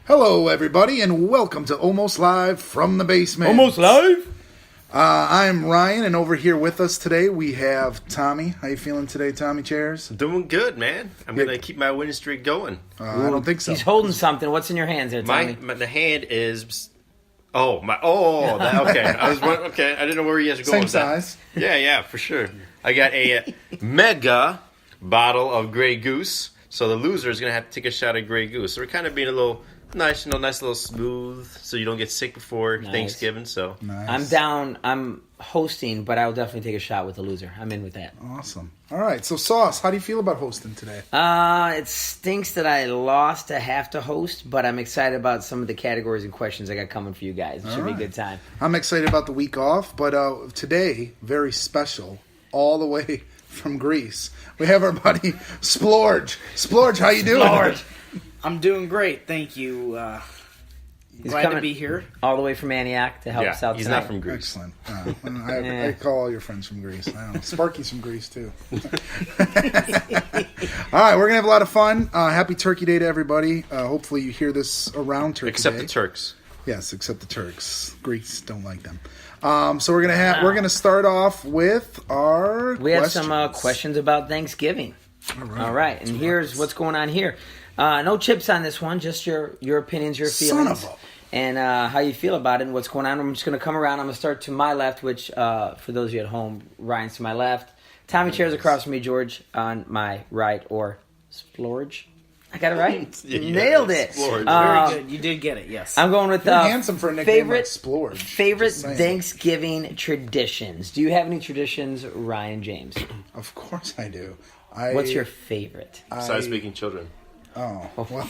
Hello, everybody, and welcome to Almost Live from the Basement. Almost live? I'm Ryan, and over here with us today we have Tommy. How you feeling today, Tommy Chairs? Doing good, man. I'm going to keep my winning streak going. I don't think so. He's holding something. What's in your hands there, Tommy? The hand is... okay. I didn't know where you guys were going Same with that. size. Yeah, for sure. I got a mega bottle of Grey Goose, so the loser is going to have to take a shot of Grey Goose. So we're kind of being a little... nice little smooth, so you don't get sick before Thanksgiving. So Nice. I'm down. I'm hosting, but I'll definitely take a shot with the loser. I'm in with that. Awesome. All right, so Sauce, how do you feel about hosting today? It stinks that I lost to have to host, but I'm excited about some of the categories and questions I got coming for you guys. It should be a good time. I'm excited about the week off, but today, very special, all the way from Greece. We have our buddy Splorge. Splorge, how you doing? Splorge. I'm doing great, thank you. Glad to be here. All the way from Antioch to help us out he's tonight. not from Greece. Excellent. I call all your friends from Greece. I don't know. Sparky's from Greece, too. All right, we're going to have a lot of fun. Happy Turkey Day to everybody. Hopefully you hear this around Turkey Except Day. the Turks. Yes, except the Turks. Greeks don't like them. So we're gonna start off with our We have some questions about Thanksgiving. All right. And here's what's going on here. No chips on this one, just your opinions, your feelings. Son of And how you feel about it and what's going on. I'm just going to come around. I'm going to start to my left, which, for those of you at home, Ryan's to my left. Tommy Chairs across from me, George on my right, or Splorge. I got it right? Nailed it. Splorge. Very good. You did get it, yes. I'm going with You're handsome for a nickname like favorite Splorge. Favorite Just saying. Thanksgiving traditions. Do you have any traditions, Ryan James? Of course I do. What's your favorite? Besides speaking children. Oh, well.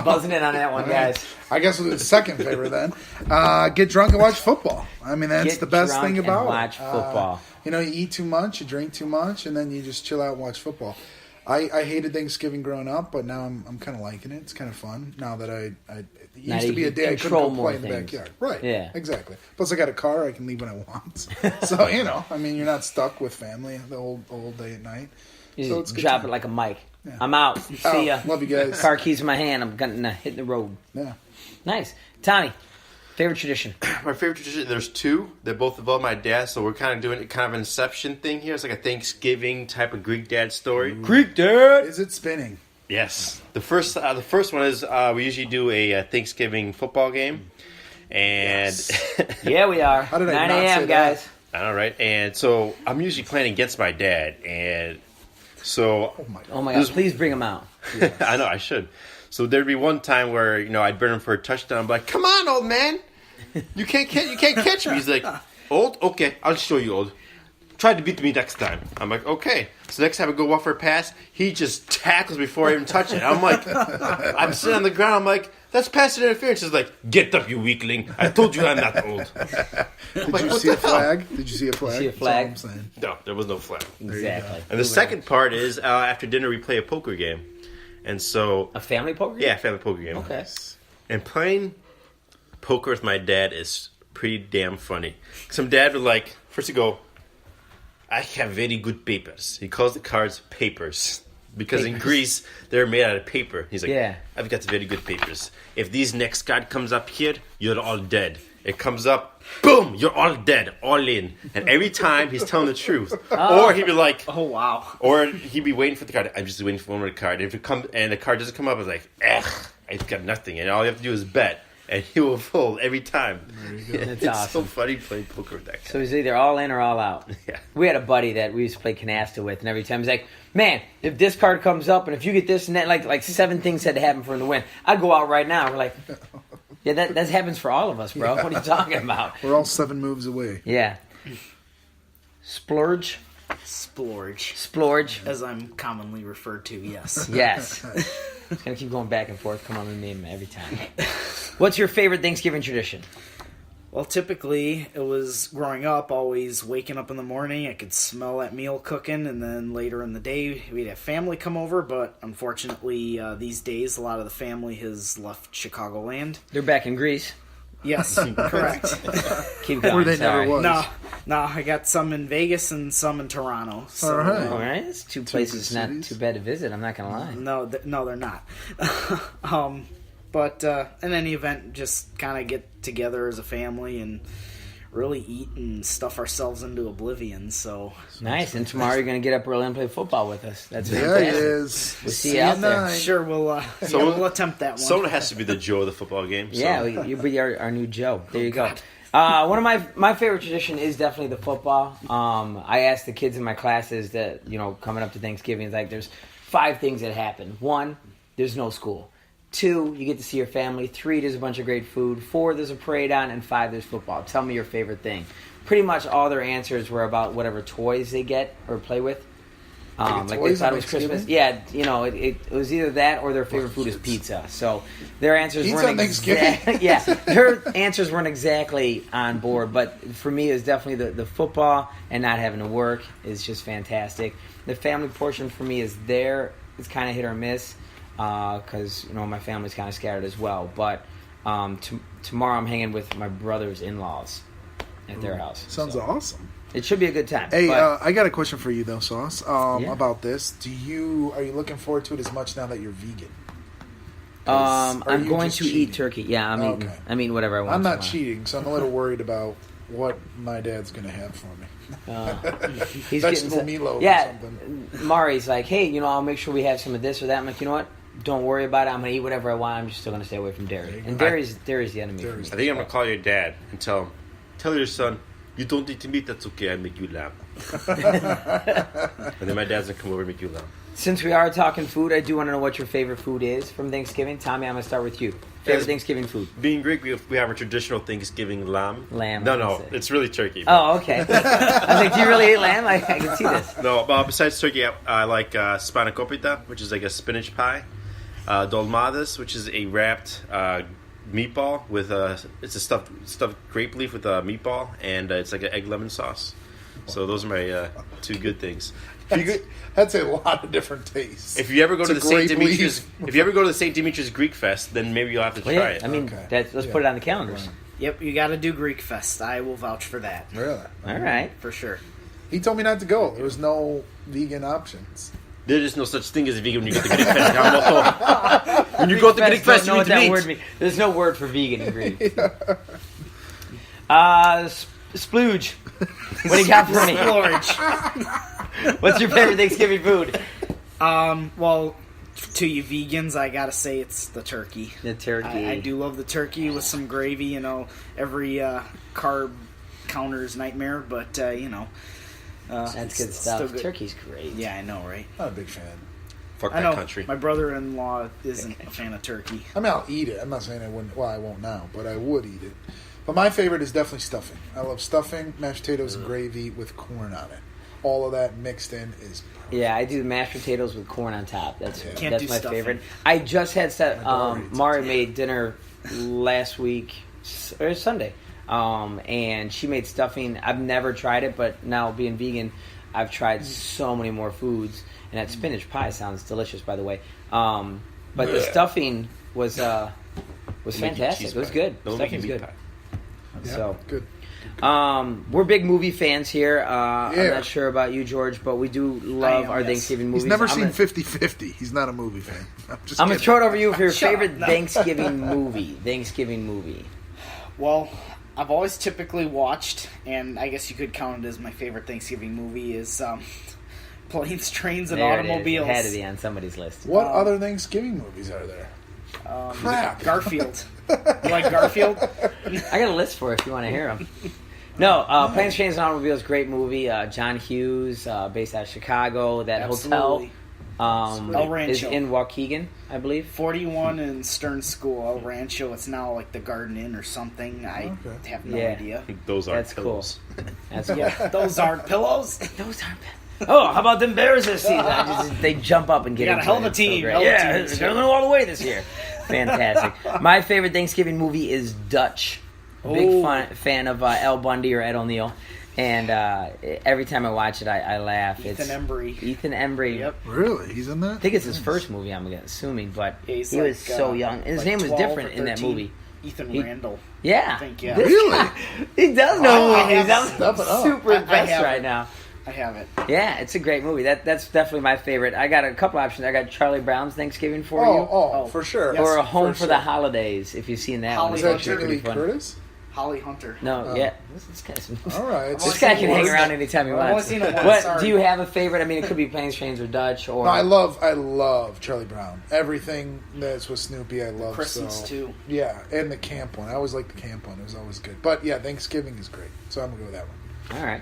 Buzzing in on that one, guys. I guess the second favorite then. Get drunk and watch football. I mean, that's Get the best drunk thing and about watch it. football. You eat too much, you drink too much, and then you just chill out and watch football. I hated Thanksgiving growing up, but now I'm kind of liking it. It's kind of fun now that it used to be a day I couldn't go play in the backyard. Right. Yeah. Exactly. Plus, I got a car. I can leave when I want. So, you're not stuck with family the whole day at night. You So just it's drop good it like a mic. Yeah. I'm out. See ya. Love you guys. Car keys in my hand. I'm gonna hit the road. Yeah. Nice. Tommy, favorite tradition? My favorite tradition, there's two. They're both involve my dad, so we're kind of doing kind of an Inception thing here. It's like a Thanksgiving type of Greek dad story. Greek dad. Is it spinning? Yes. The first one is we usually do a Thanksgiving football game. And Yeah, we are. How did I 9 not say a.m., that? guys. I know, right? And so I'm usually playing against my dad. And so... Oh, my God. Please bring him out. I know, I should. So there'd be one time where, I'd burn him for a touchdown. I'm like, come on, old man. You can't catch me. He's like, old? Okay, I'll show you, old. Try to beat me next time. I'm like, okay. So next time I go off for a pass, he just tackles before I even touch it. I'm like, I'm sitting on the ground. I'm like, that's pass interference. He's like, get up, you weakling. I told you I'm not old. Did you see a flag? Did you see a flag? See a flag? That's all I'm saying. No, there was no flag. Exactly. And the second part is after dinner we play a poker game. And so... A family poker game? Yeah, family poker game. Okay. And playing poker with my dad is pretty damn funny. Some dad would first he'd go, I have very good papers. He calls the cards papers. Because in Greece, they're made out of paper. He's like, Yeah. I've got very good papers. If this next card comes up here, you're all dead. It comes up, boom, you're all dead, all in. And every time, he's telling the truth. Or he'd be like... Oh, wow. Or he'd be waiting for the card. I'm just waiting for one more card. And if it comes and the card doesn't come up, I was like, I've got nothing. And all you have to do is bet. And he will fold every time. There you go. That's It's awesome. so funny playing poker with that guy. So he's either all in or all out. Yeah. We had a buddy that we used to play canasta with, and every time he's like, man, if this card comes up, and if you get this and that, like 7 things had to happen for him to win. I'd go out right now. We're like, yeah, that happens for all of us, bro. What are you talking about? We're all 7 moves away. Yeah. Splurge? Splorge, as I'm commonly referred to, yes. Yes. It's going to keep going back and forth. Come on and name it every time. What's your favorite Thanksgiving tradition? Well, typically, it was growing up, always waking up in the morning. I could smell that meal cooking, and then later in the day, we'd have family come over. But unfortunately, these days, a lot of the family has left Chicagoland. They're back in Greece. Yes, correct. Keep going. Where they sorry. never was. No, I got some in Vegas and some in Toronto. So, All right. All right. It's two places good not cities. too bad to visit. I'm not going to lie. No, they're not. But in any event, just kind of get together as a family and really eat and stuff ourselves into oblivion. So nice. And tomorrow you're going to get up early and play football with us. That's There fantastic. it is. We'll see you out there. sure, we'll attempt that one. Someone has to be the Joe of the football game. So. Yeah, you'll be our new Joe. There you go. One of my favorite tradition is definitely the football. I ask the kids in my classes that, coming up to Thanksgiving, it's like there's 5 things that happen. 1, there's no school. 2, you get to see your family. 3, there's a bunch of great food. 4, there's a parade on. And 5, there's football. Tell me your favorite thing. Pretty much all their answers were about whatever toys they get or play with. Like they thought it was Christmas. Yeah, it was either that or their favorite food is pizza. So their answers weren't their answers weren't exactly on board. But for me, it was definitely the football and not having to work is just fantastic. The family portion for me is there. It's kind of hit or miss because my family's kind of scattered as well. But tomorrow I'm hanging with my brother's in-laws at their house. Sounds awesome. It should be a good time. Hey, I got a question for you though, Sauce. About this. Are you looking forward to it as much now that you're vegan? I'm going to eat turkey. Yeah, I'm eating. Okay. I'm eating whatever I want. I'm not tomorrow. cheating, so I'm a little worried about what my dad's going to have for me. He's Vegetable getting meatloaf yeah, or something. Mari's like, hey, I'll make sure we have some of this or that. I'm like, you know what? Don't worry about it. I'm going to eat whatever I want. I'm just still going to stay away from dairy. And dairy's the enemy for me. I think I'm going to call your dad and tell your son, you don't eat meat, that's okay, I make you lamb. And then my dad's going to come over and make you lamb. Since we are talking food, I do want to know what your favorite food is from Thanksgiving. Tommy, I'm going to start with you. Favorite Thanksgiving food? Being Greek, we have a traditional Thanksgiving lamb. Lamb. No, it's really turkey. Oh, okay. I was like, do you really eat lamb? I can see this. No, besides turkey, I like spanakopita, which is like a spinach pie. Dolmades, which is a wrapped meatball with it's a stuffed grape leaf with a meatball, and it's like an egg lemon sauce. So those are my 2 good things. That's a lot of different tastes. If you ever go to the St. Demetrius Greek Fest, then maybe you'll have to try it. I mean, let's put it on the calendars. Yep, you got to do Greek Fest. I will vouch for that. Really? All right, for sure. He told me not to go. There was no vegan options. There is no such thing as a vegan when you get to Greek Fest. When you go to Greek Fest, you eat meat. Word means. There's no word for vegan in Greek. Splorge. What do you got for me? Splorge. What's your favorite Thanksgiving food? Well, to you vegans, I gotta say it's the turkey. The turkey. I do love the turkey with some gravy. Every carb counter's nightmare, but that's good stuff. Good. Turkey's great. Yeah, I know, right? Not a big fan. Fuck I know. that country. My brother-in-law isn't a fan of turkey. I mean, I'll eat it. I'm not saying I wouldn't. Well, I won't now, but I would eat it. But my favorite is definitely stuffing. I love stuffing, mashed potatoes, and gravy with corn on it. All of that mixed in is perfect. Yeah, I do mashed potatoes with corn on top. That's my stuffing. favorite. I just had Mari made dinner last week or Sunday, and she made stuffing. I've never tried it, but now being vegan, I've tried so many more foods. And that spinach pie sounds delicious, by the way. But the stuffing was fantastic. It was good. Stuffing's good. Yeah, so good. We're big movie fans here. I'm not sure about you, George, but we do love our Thanksgiving movies. He's never seen 50-50. He's not a movie fan. I'm going to throw it over to you for your favorite Thanksgiving movie. Well, I've always typically watched, and I guess you could count it as my favorite Thanksgiving movie, is Planes, Trains, and Automobiles. It had to be on somebody's list. What other Thanksgiving movies are there? Crap. Garfield. You like Garfield? I got a list for it if you want to hear them. No, Planes, Trains, and Automobiles, great movie. John Hughes, based out of Chicago. That Absolutely. hotel El Rancho. is in Waukegan, I believe. 41 in Stern School, El Rancho. It's now like the Garden Inn or something. I have no idea. Those That's pillows. Cool. That's cool. Those aren't pillows. Those aren't pillows. Oh, how about them Bears this season? They jump up and get into it. Got a hell of a team. So they're going all the way this year. Fantastic. My favorite Thanksgiving movie is Dutch. Big fan of Al Bundy or Ed O'Neill. And every time I watch it, I laugh. Ethan Embry. Yep. Really? He's in that? I think it's his first movie, I'm assuming, but he was so young. And his name was different in that movie. Ethan Randall. Yeah. I think, yeah. Really? He does know movies. I'm Step it up. super impressed right now. I have it. Yeah, it's a great movie. That's definitely my favorite. I got a couple options. I got Charlie Brown's Thanksgiving for You. Oh, for sure. Yes, Or A Home for sure. the Holidays, if you've seen that Holly one. Is It's that actually Jamie pretty Lee fun. Curtis? Holly Hunter. No, yeah. This guy's... All right. This guy can hang around anytime he I've only wants. seen it once, What, sorry. do you have a favorite? I mean, it could be Planes, Trains, or Dutch, or... No, I love Charlie Brown. Everything that's with Snoopy, I love. Christmas, so. too. Yeah, and the camp one. I always liked the camp one. It was always good. But yeah, Thanksgiving is great. So I'm going to go with that one. All right.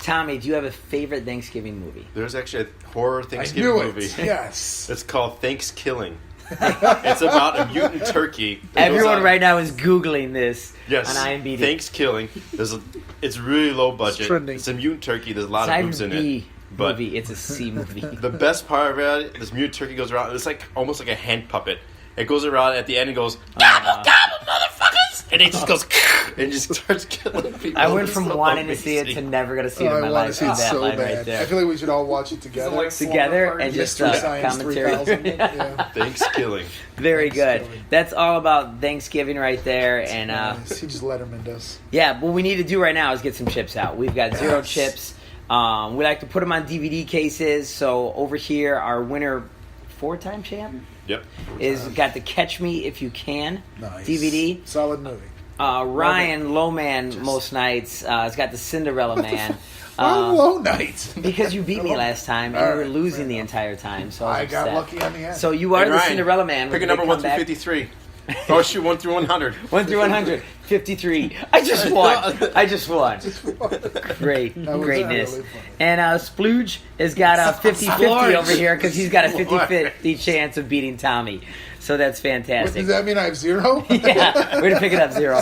Tommy, do you have a favorite Thanksgiving movie? There's actually a horror I Thanksgiving knew movie. it. Yes. It's called Thanksgiving. It's about a mutant turkey. that goes Everyone on- right now is Googling this Yes, on IMDb. Thanksgiving. It's really low budget. trending. It's a mutant turkey. There's a It's lot not of boobs in even B it. But movie, it's a C movie. the best part about it, this mutant turkey goes around. It's like almost like a hand puppet. It goes around at the end and goes gobble gobble motherfuckers, and it just goes and just starts killing people. I went It's from so wanting to see it to amazing. never going to see it Oh, in my I want to life. see it That so line bad. right there. I feel like we should all watch it together. like Together Slumber and Party. just Mystery Science commentary. 3000. Yeah. Thanksgiving. Very good. Thanksgiving. That's all about Thanksgiving right there. And Nice. He just Letterman does. yeah, what we need to do right now is get some chips out. We've got zero chips. We like to put them on DVD cases. So over here, our winner, 4-time champ, Yep. is got the Catch Me If You Can Nice. DVD. Solid movie. Ryan Lowman most nights has got the Cinderella Man. Low night. Because you beat me last time and All you were right, losing fair the enough. entire time. So I I was got upset. lucky on the end. So you are Hey, the Ryan, Cinderella Man. Pick a with number the 1 through comeback. 53. Oh shoot, 1 through 100. 1 through 100. 53. I just won. I just won. Great. That was Greatness. really funny. And Splorge has got a 50-50 Splorge. over here because he's got a 50-50 chance of beating Tommy. So that's What, fantastic. does that mean I have 0? Yeah, we're to pick it up 0.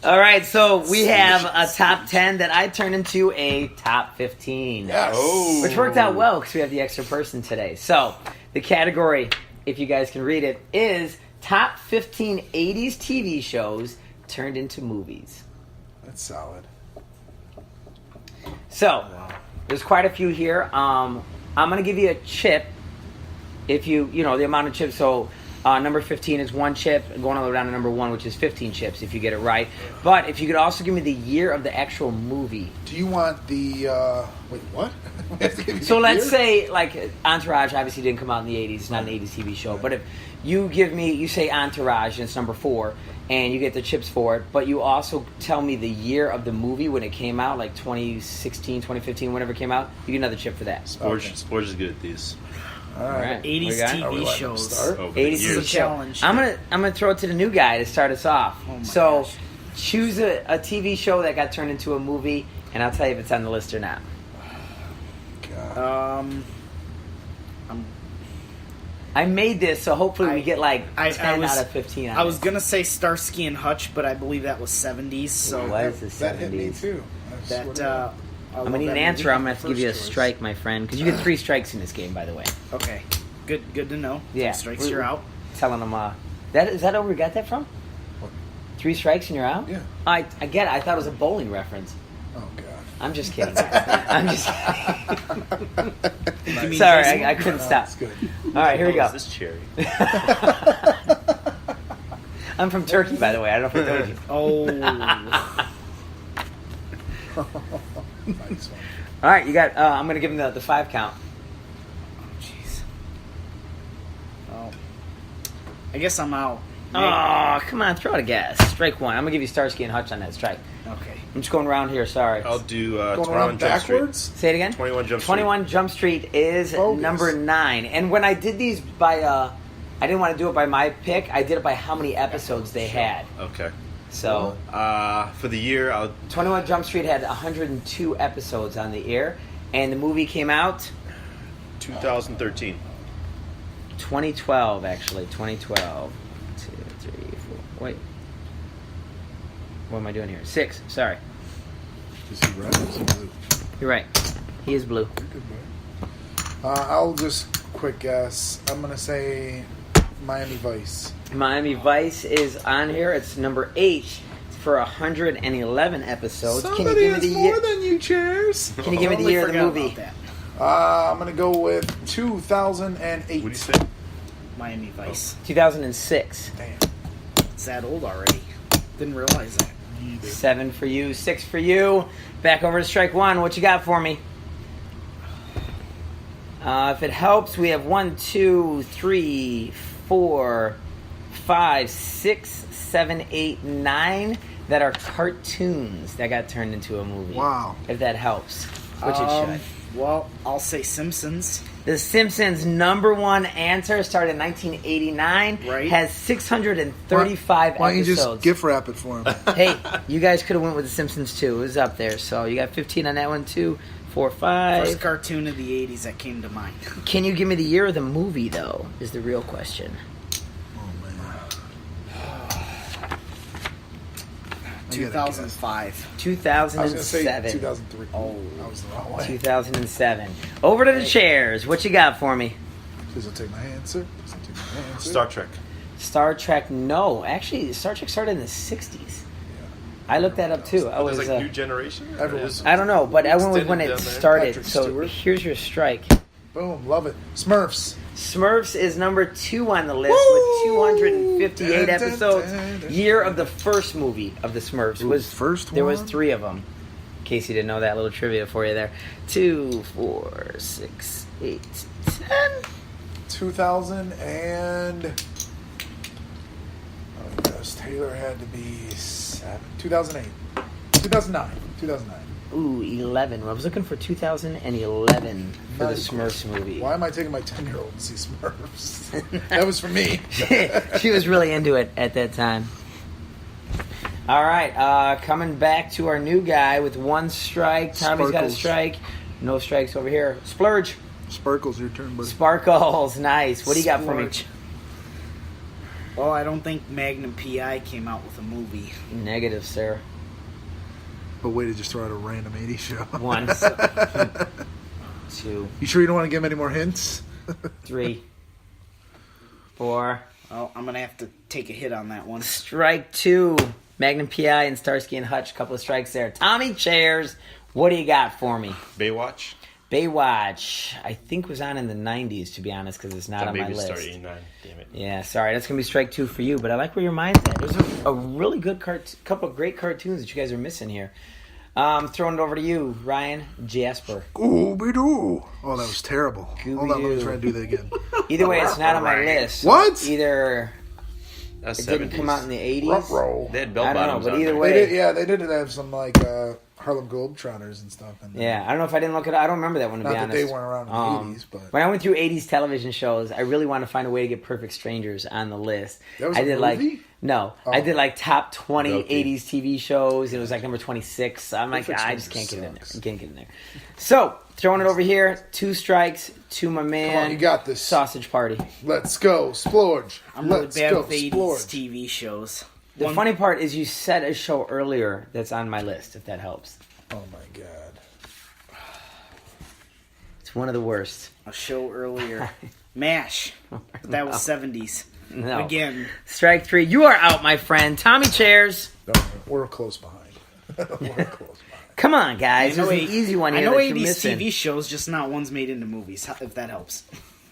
All right, so we have a top 10 that I turned into a top 15. Yes. Oh. Which worked out well because we have the extra person today. So the category, if you guys can read it, is top 15 80s TV shows turned into movies. That's solid. So there's quite a few here. I'm going to give you a chip if you know, the amount of chips. So number 15 is 1 chip, going all the way down to number 1, which is 15 chips if you get it right. But if you could also give me the year of the actual movie. Do you want the... wait, what? We have to give you So the let's year? say, like, Entourage obviously didn't come out in the 80s. It's not an 80s TV show. But if you give me, you say Entourage, and it's number 4, and you get the chips for it, but you also tell me the year of the movie when it came out, like 2016, 2015, whenever it came out, you get another chip for that. Splorge is good at these. All All right. right. 80s What we got? Are we TV letting him shows. start? Over the 80s This is a years. show. challenge. I'm gonna throw it to the new guy to start us off. Oh my so gosh. choose a TV show that got turned into a movie, and I'll tell you if it's on the list or not. God. I made this, so hopefully we get like 10 was- out of 15 on I was it. gonna say Starsky and Hutch, but I believe that was 70s. So What is the 70s? That hit me too. I swear that to God. I'm gonna need an answer. I'm gonna have to give you a First choice. strike, my friend, because you get 3 strikes in this game, by the way. okay, good to know. Yeah. 3 strikes, you're out. Telling them, is that where we got that from? What? 3 strikes and you're out? Yeah. I get it. I thought it was a bowling reference. Oh, God. I'm just kidding. I'm just kidding. You mean Sorry, baseball? I couldn't stop. That's good. All right, here we Oh, go. is this cherry? I'm from Turkey, by the way. I don't know if I told you. Oh, Nice one. All right, you got. I'm gonna give him the 5 count. jeez. Oh, I guess I'm out. Oh, come on, throw it a guess. Strike 1. I'm gonna give you Starsky and Hutch on that strike. Okay. I'm just going around here. Sorry. I'll do Going 21 around Jump Street. backwards? Say it again. 21 Jump Street. 21 Jump Street is Bogus. number 9. And when I did these by, I didn't want to do it by my pick. I did it by how many episodes they had. Okay. So For the year, I'll 21 Jump Street had 102 episodes on the air, and the movie came out 2013. 2012, actually. 2012. 2, 3, 4. Wait. What am I doing here? 6. Sorry. Is he red or is he blue? You're right. He is blue. You're good, boy. I'll just quick guess. I'm going to say Miami Vice. Miami Vice is on here. It's number 8 for 111 episodes. Somebody Can you give me has the more year? than you, Chairs. Can you give me the Totally year of the forgot movie? about that. I'm going to go with 2008. What do you say? Miami Vice. 2006. Damn. It's that old already. Didn't realize that. 7 for you. 6 for you. Back over to strike 1. What you got for me? If it helps, we have 1, 2, 3, 4, 5, 6, 7, 8, 9 that are cartoons that got turned into a movie. Wow. If that helps, which it should. Well, I'll say Simpsons. The Simpsons' number one answer started in 1989. Right. Has 635 Why don't you episodes. just gift wrap it for him? Hey, you guys could have went with The Simpsons too. It was up there. So you got 15 on that one too. 4, 5. First cartoon of the 80s that came to mind. Can you give me the year of the movie, though, is the real question. Oh, man. 2005. 2007. I was going to say 2003. Oh, I was the wrong way. 2007. Over to the chairs. What you got for me? Please don't take my answer. Please don't take my answer. Star Trek. Star Trek, no. Actually, Star Trek started in the 60s. I looked that up too. I was There's New Generation? I don't know, but I went with when it started. Patrick So Stewart. here's your strike. Boom, love it. Smurfs. Smurfs is number 2 on the list with 258 episodes. Year of the first movie of the Smurfs was first There was one? 3 of them. In case you didn't know that, little trivia for you there. 2, 4, 6, 8, 10. 2000 and... Oh, yes, Taylor had to be 2008. 2009. Ooh, 11. I was looking for 2011 for the Nice. Smurfs movie. Why am I taking my 10-year-old to see Smurfs? That was for me. She was really into it at that time. All right, coming back to our new guy with 1 strike. Tommy's got a Sparkles. strike. No strikes over here. Splurge. Sparkles, your turn, buddy. Sparkles. Nice. What do you got for me? Splorge. Well, I don't think Magnum P.I. came out with a movie. Negative, sir. But way to just throw out a random 80s show. 1, 2, You sure you don't want to give him any more hints? 3, 4. Well, I'm going to have to take a hit on that one. Strike 2. Magnum P.I. and Starsky and Hutch. Couple of strikes there. Tommy Chairs. What do you got for me? Baywatch. Baywatch, I think was on in the 90s, to be honest, because it's not on my Maybe list. started 89. Damn it. Yeah, sorry, that's going to be strike 2 for you, but I like where your mind's at. There's a really good couple of great cartoons that you guys are missing here. Throwing it over to you, Ryan Jasper. Ooby-doo. Oh, that was terrible. Hold on, let me Scooby-Doo. try to do that again. Either way, it's not on my list. What? Either That's it didn't 70s. come out in the 80s. Ruh-roh. They had bell I don't know, bottoms but on either there. way. They did have some, like, Harlem Globetrotters and stuff. And Yeah, I don't know if I didn't look it up. I don't remember that one, to Not be that honest. they weren't around in the 80s, but... When I went through 80s television shows, I really wanted to find a way to get Perfect Strangers on the list. That was I a did movie? No, Oh. I did like top 20 Guilty. 80s TV shows, and it was like number 26. I'm like, Perfect I just can't Strangers get in there. sucks. I can't get in there. So, throwing it over here, 2 strikes to my man. Come on, you got this. Sausage Party. Let's go, Splorge. I'm really Let's bad go, with 80s Splorge. TV shows. The funny part is you said a show earlier that's on my list, if that helps. Oh, my God. It's one of the worst. A show earlier. MASH. That was 70s. No. Again. Strike 3. You are out, my friend. Tommy Chairs. No, we're close behind. We're close behind. Come on, guys. There's an eight- easy one here I know that you're 80s missing. TV shows, just not ones made into movies, if that helps.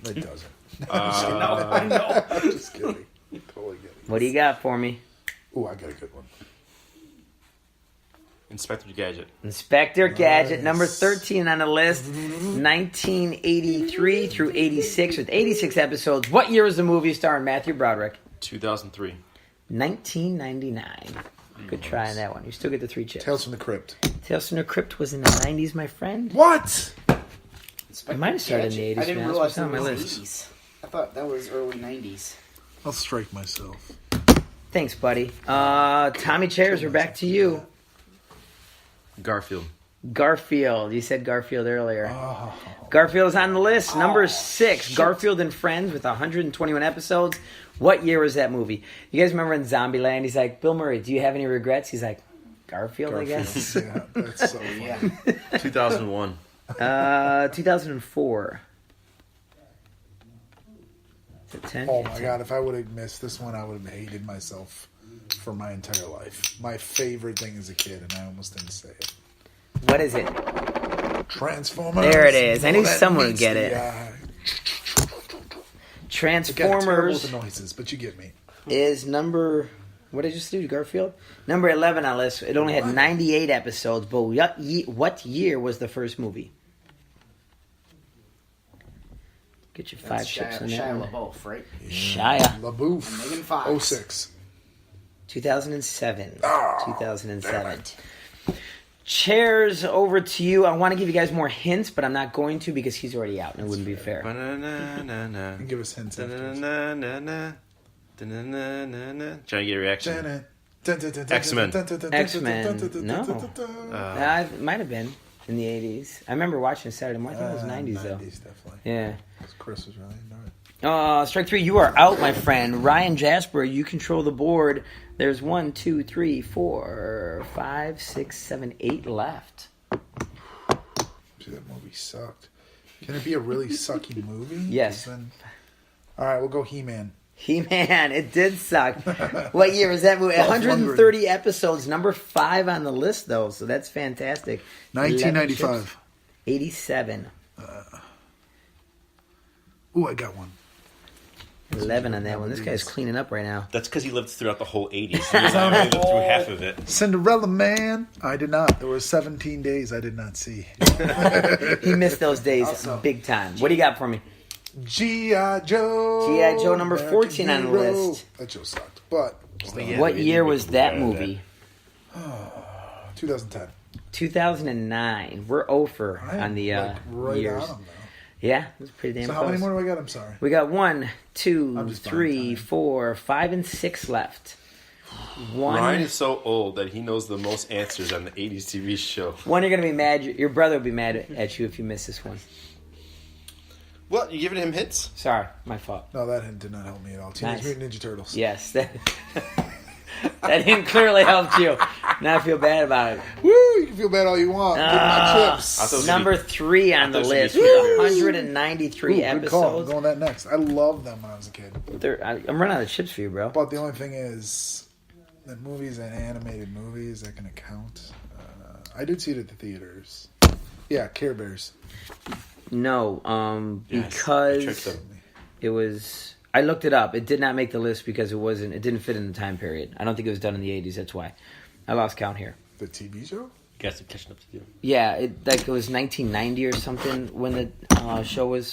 It doesn't. I know. I'm just kidding. Totally kidding. What do you got for me? Ooh, I got a good one. Inspector Gadget. Inspector Gadget, Nice. number 13 on the list, 1983 through 86, with 86 episodes. What year was the movie starring Matthew Broderick? 2003. 1999. Good try on that one. You still get the 3 chips. Tales from the Crypt. Tales from the Crypt was in the 90s, my friend. What? It might have started in the 80s. I didn't man. realize That's it what's on my was list. 80s. I thought that was early 90s. I'll strike myself. Thanks, buddy. Tommy Chairs, we're back to you. Garfield. Garfield. You said Garfield earlier. Oh. Garfield is on the list. Number 6. Garfield and Friends with 121 episodes. What year was that movie? You guys remember in Zombieland? He's like, Bill Murray, do you have any regrets? He's like, Garfield, I guess. Yeah, that's so funny. Yeah. 2001. 2004. Is it 10? Oh my God! If I would have missed this one, I would have hated myself for my entire life. My favorite thing as a kid, and I almost didn't say it. What is it? Transformers. There it is. I knew That someone would meets get the it. eye. Again, terrible with Transformers the noises, but you get me. is number... What did I just do, Garfield? Number 11 on the list. It only had 98 episodes, but what year was the first movie? Get you 5 chips on that Shia one. LaBeouf, right? Shia. LaBeouf. Megan Fox. 06. 2007. Oh, 2007. Chairs, over to you. I want to give you guys more hints, but I'm not going to because he's already out and it wouldn't be fair. Ba-na-na-na-na. And give us hints afterwards. Da-na-na-na-na. Da-na-na-na-na. Trying to get a reaction. X-Men. X-Men. No. It might have been in the 80s. I remember watching Saturday morning. I think it was 90s, though. 90s, definitely. Yeah. Chris was really into it. Strike 3, you are out, my friend. Ryan Jasper, you control the board. There's 1, 2, 3, 4, 5, 6, 7, 8 left. See, that movie sucked. Can it be a really sucky movie? Yes. Then... All right, we'll go He-Man. He-Man, it did suck. What year is that movie? 130 episodes, number 5 on the list, though, so that's fantastic. 1995. 87. Ooh, I got one. 11 on that one. This guy's cleaning up right now. That's because he lived throughout the whole 80s. He was only lived through half of it. Cinderella Man. I did not. There were 17 days I did not see. He missed those days big time. What do you got for me? G.I. Joe. G.I. Joe number American 14 on the Hero. list. That show sucked. But What year was that movie? 2010. 2009. We're over on the right years. on them, though. Yeah, it was pretty damn So close. how many more do I got? I'm sorry. We got 1, I'm 2, just 3, buying 4, 5, and 6 left. Ryan is so old that he knows the most answers on the 80s TV show. One, you're going to be mad. Your brother will be mad at you if you miss this one. What? You giving him hits? Sorry, my fault. No, that hint did not help me at all. Teenage Nice. Mutant Ninja Turtles. Yes, that hint clearly helped you. Now I feel bad about it. Woo! You can feel bad all you want. Give me my chips. Number 3 on the thought it list should with be 193 Ooh, good call. I'm episodes. going that next. I loved them when I was a kid. I'm running out of chips for you, bro. But the only thing is that movies and animated movies that can count. I did see it at the theaters. Yeah, Care Bears. No, Yes, I because tricked him. it was. I looked it up. It did not make the list because it didn't fit in the time period. I don't think it was done in the 80s. That's why I lost count here. The TV show? You guys are catching up to you. Yeah, it was 1990 or something when the show was.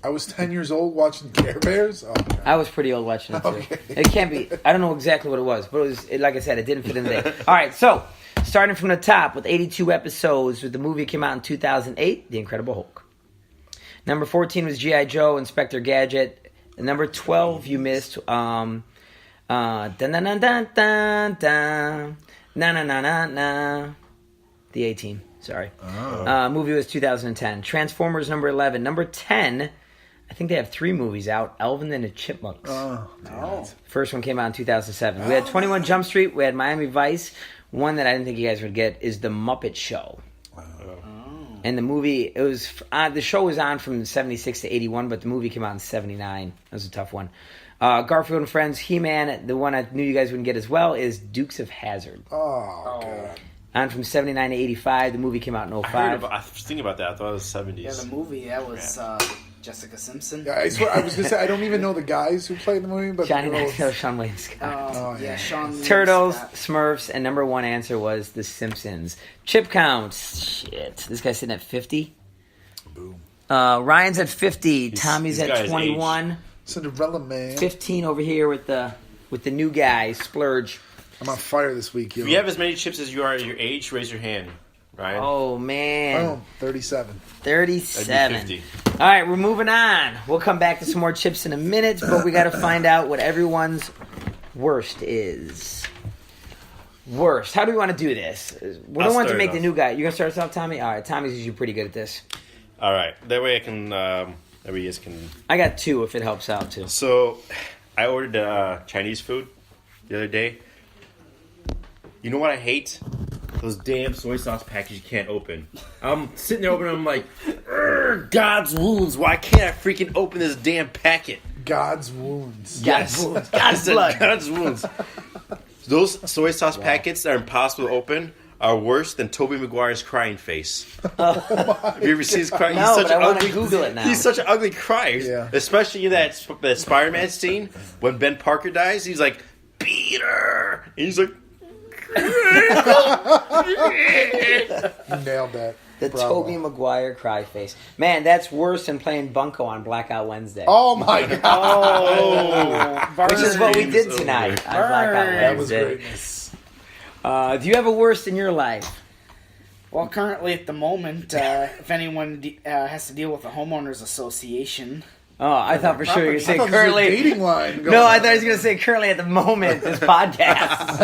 I was 10 years old watching Care Bears. Oh, God. I was pretty old watching it too. Okay. It can't be. I don't know exactly what it was, but it was. Like I said, it didn't fit in the day. All right, so starting from the top with 82 episodes, with the movie came out in 2008, The Incredible Hulk. Number 14 was G.I. Joe, Inspector Gadget. And number 12 you missed. Dun dun dun dun dun dun. Na na na na na. The A-Team. Sorry. Movie was 2010. Transformers number 11. Number 10. I think they have 3 movies out. Alvin and the Chipmunks. Oh. First one came out in 2007. We had 21 Jump Street. We had Miami Vice. One that I didn't think you guys would get is The Muppet Show. And the movie, it was the show was on from 76 to 81, but the movie came out in 79. That was a tough one. Garfield and Friends, He-Man. The one I knew you guys wouldn't get as well is Dukes of Hazzard. Oh, God. On from 79 to 85. The movie came out in I 05. was thinking about that. I thought it was 70s. Yeah, the movie, that was Jessica Simpson. Yeah, I swear, I was going to say, I don't even know the guys who played the movie, but Johnny the girls. Knoxville, Sean William Scott. yeah. Sean William Turtles, Scott. Smurfs, and number 1 answer was The Simpsons. Chip counts. Shit. This guy's sitting at 50. Boom. Ryan's at 50. Tommy's he's got at his 21. Cinderella Man. 15 over here with the new guy, Splurge. I'm on fire this week, yo. If you have as many chips as you are at your age, raise your hand, Ryan. Oh, man. Oh, 37. 37. That'd be 50. All right, we're moving on. We'll come back to some more chips in a minute, but we got to find out what everyone's worst is. Worst. How do we want to do this? We don't want to start make it the off. new guy. You going to start us off, Tommy? All right, Tommy's usually pretty good at this. All right. That way I can, everybody else can. I got 2 if it helps out, too. So, I ordered Chinese food the other day. You know what I hate? Those damn soy sauce packages you can't open. I'm sitting there opening them, I'm like, God's wounds, why can't I freaking open this damn packet? God's wounds. God's wounds. I God's said blood. God's wounds. Those soy sauce packets that are impossible to open are worse than Tobey Maguire's crying face. Have you ever seen his cry? No, but I want to Google it now. He's such an ugly crier. Yeah. Especially in that Spider-Man scene when Ben Parker dies. He's like, Peter! And he's like, Nailed that. The Bravo. Tobey Maguire cry face. Man, that's worse than playing Bunko on Blackout Wednesday. Oh my god! Which is what we did tonight on Blackout That was Wednesday. greatness. Do you have a worst in your life? Well, currently at the moment, if anyone has to deal with the homeowners association, Oh, I thought for sure you were going to say I thought there was a currently. dating line going No, I on. thought he was going to say currently at the moment, this podcast.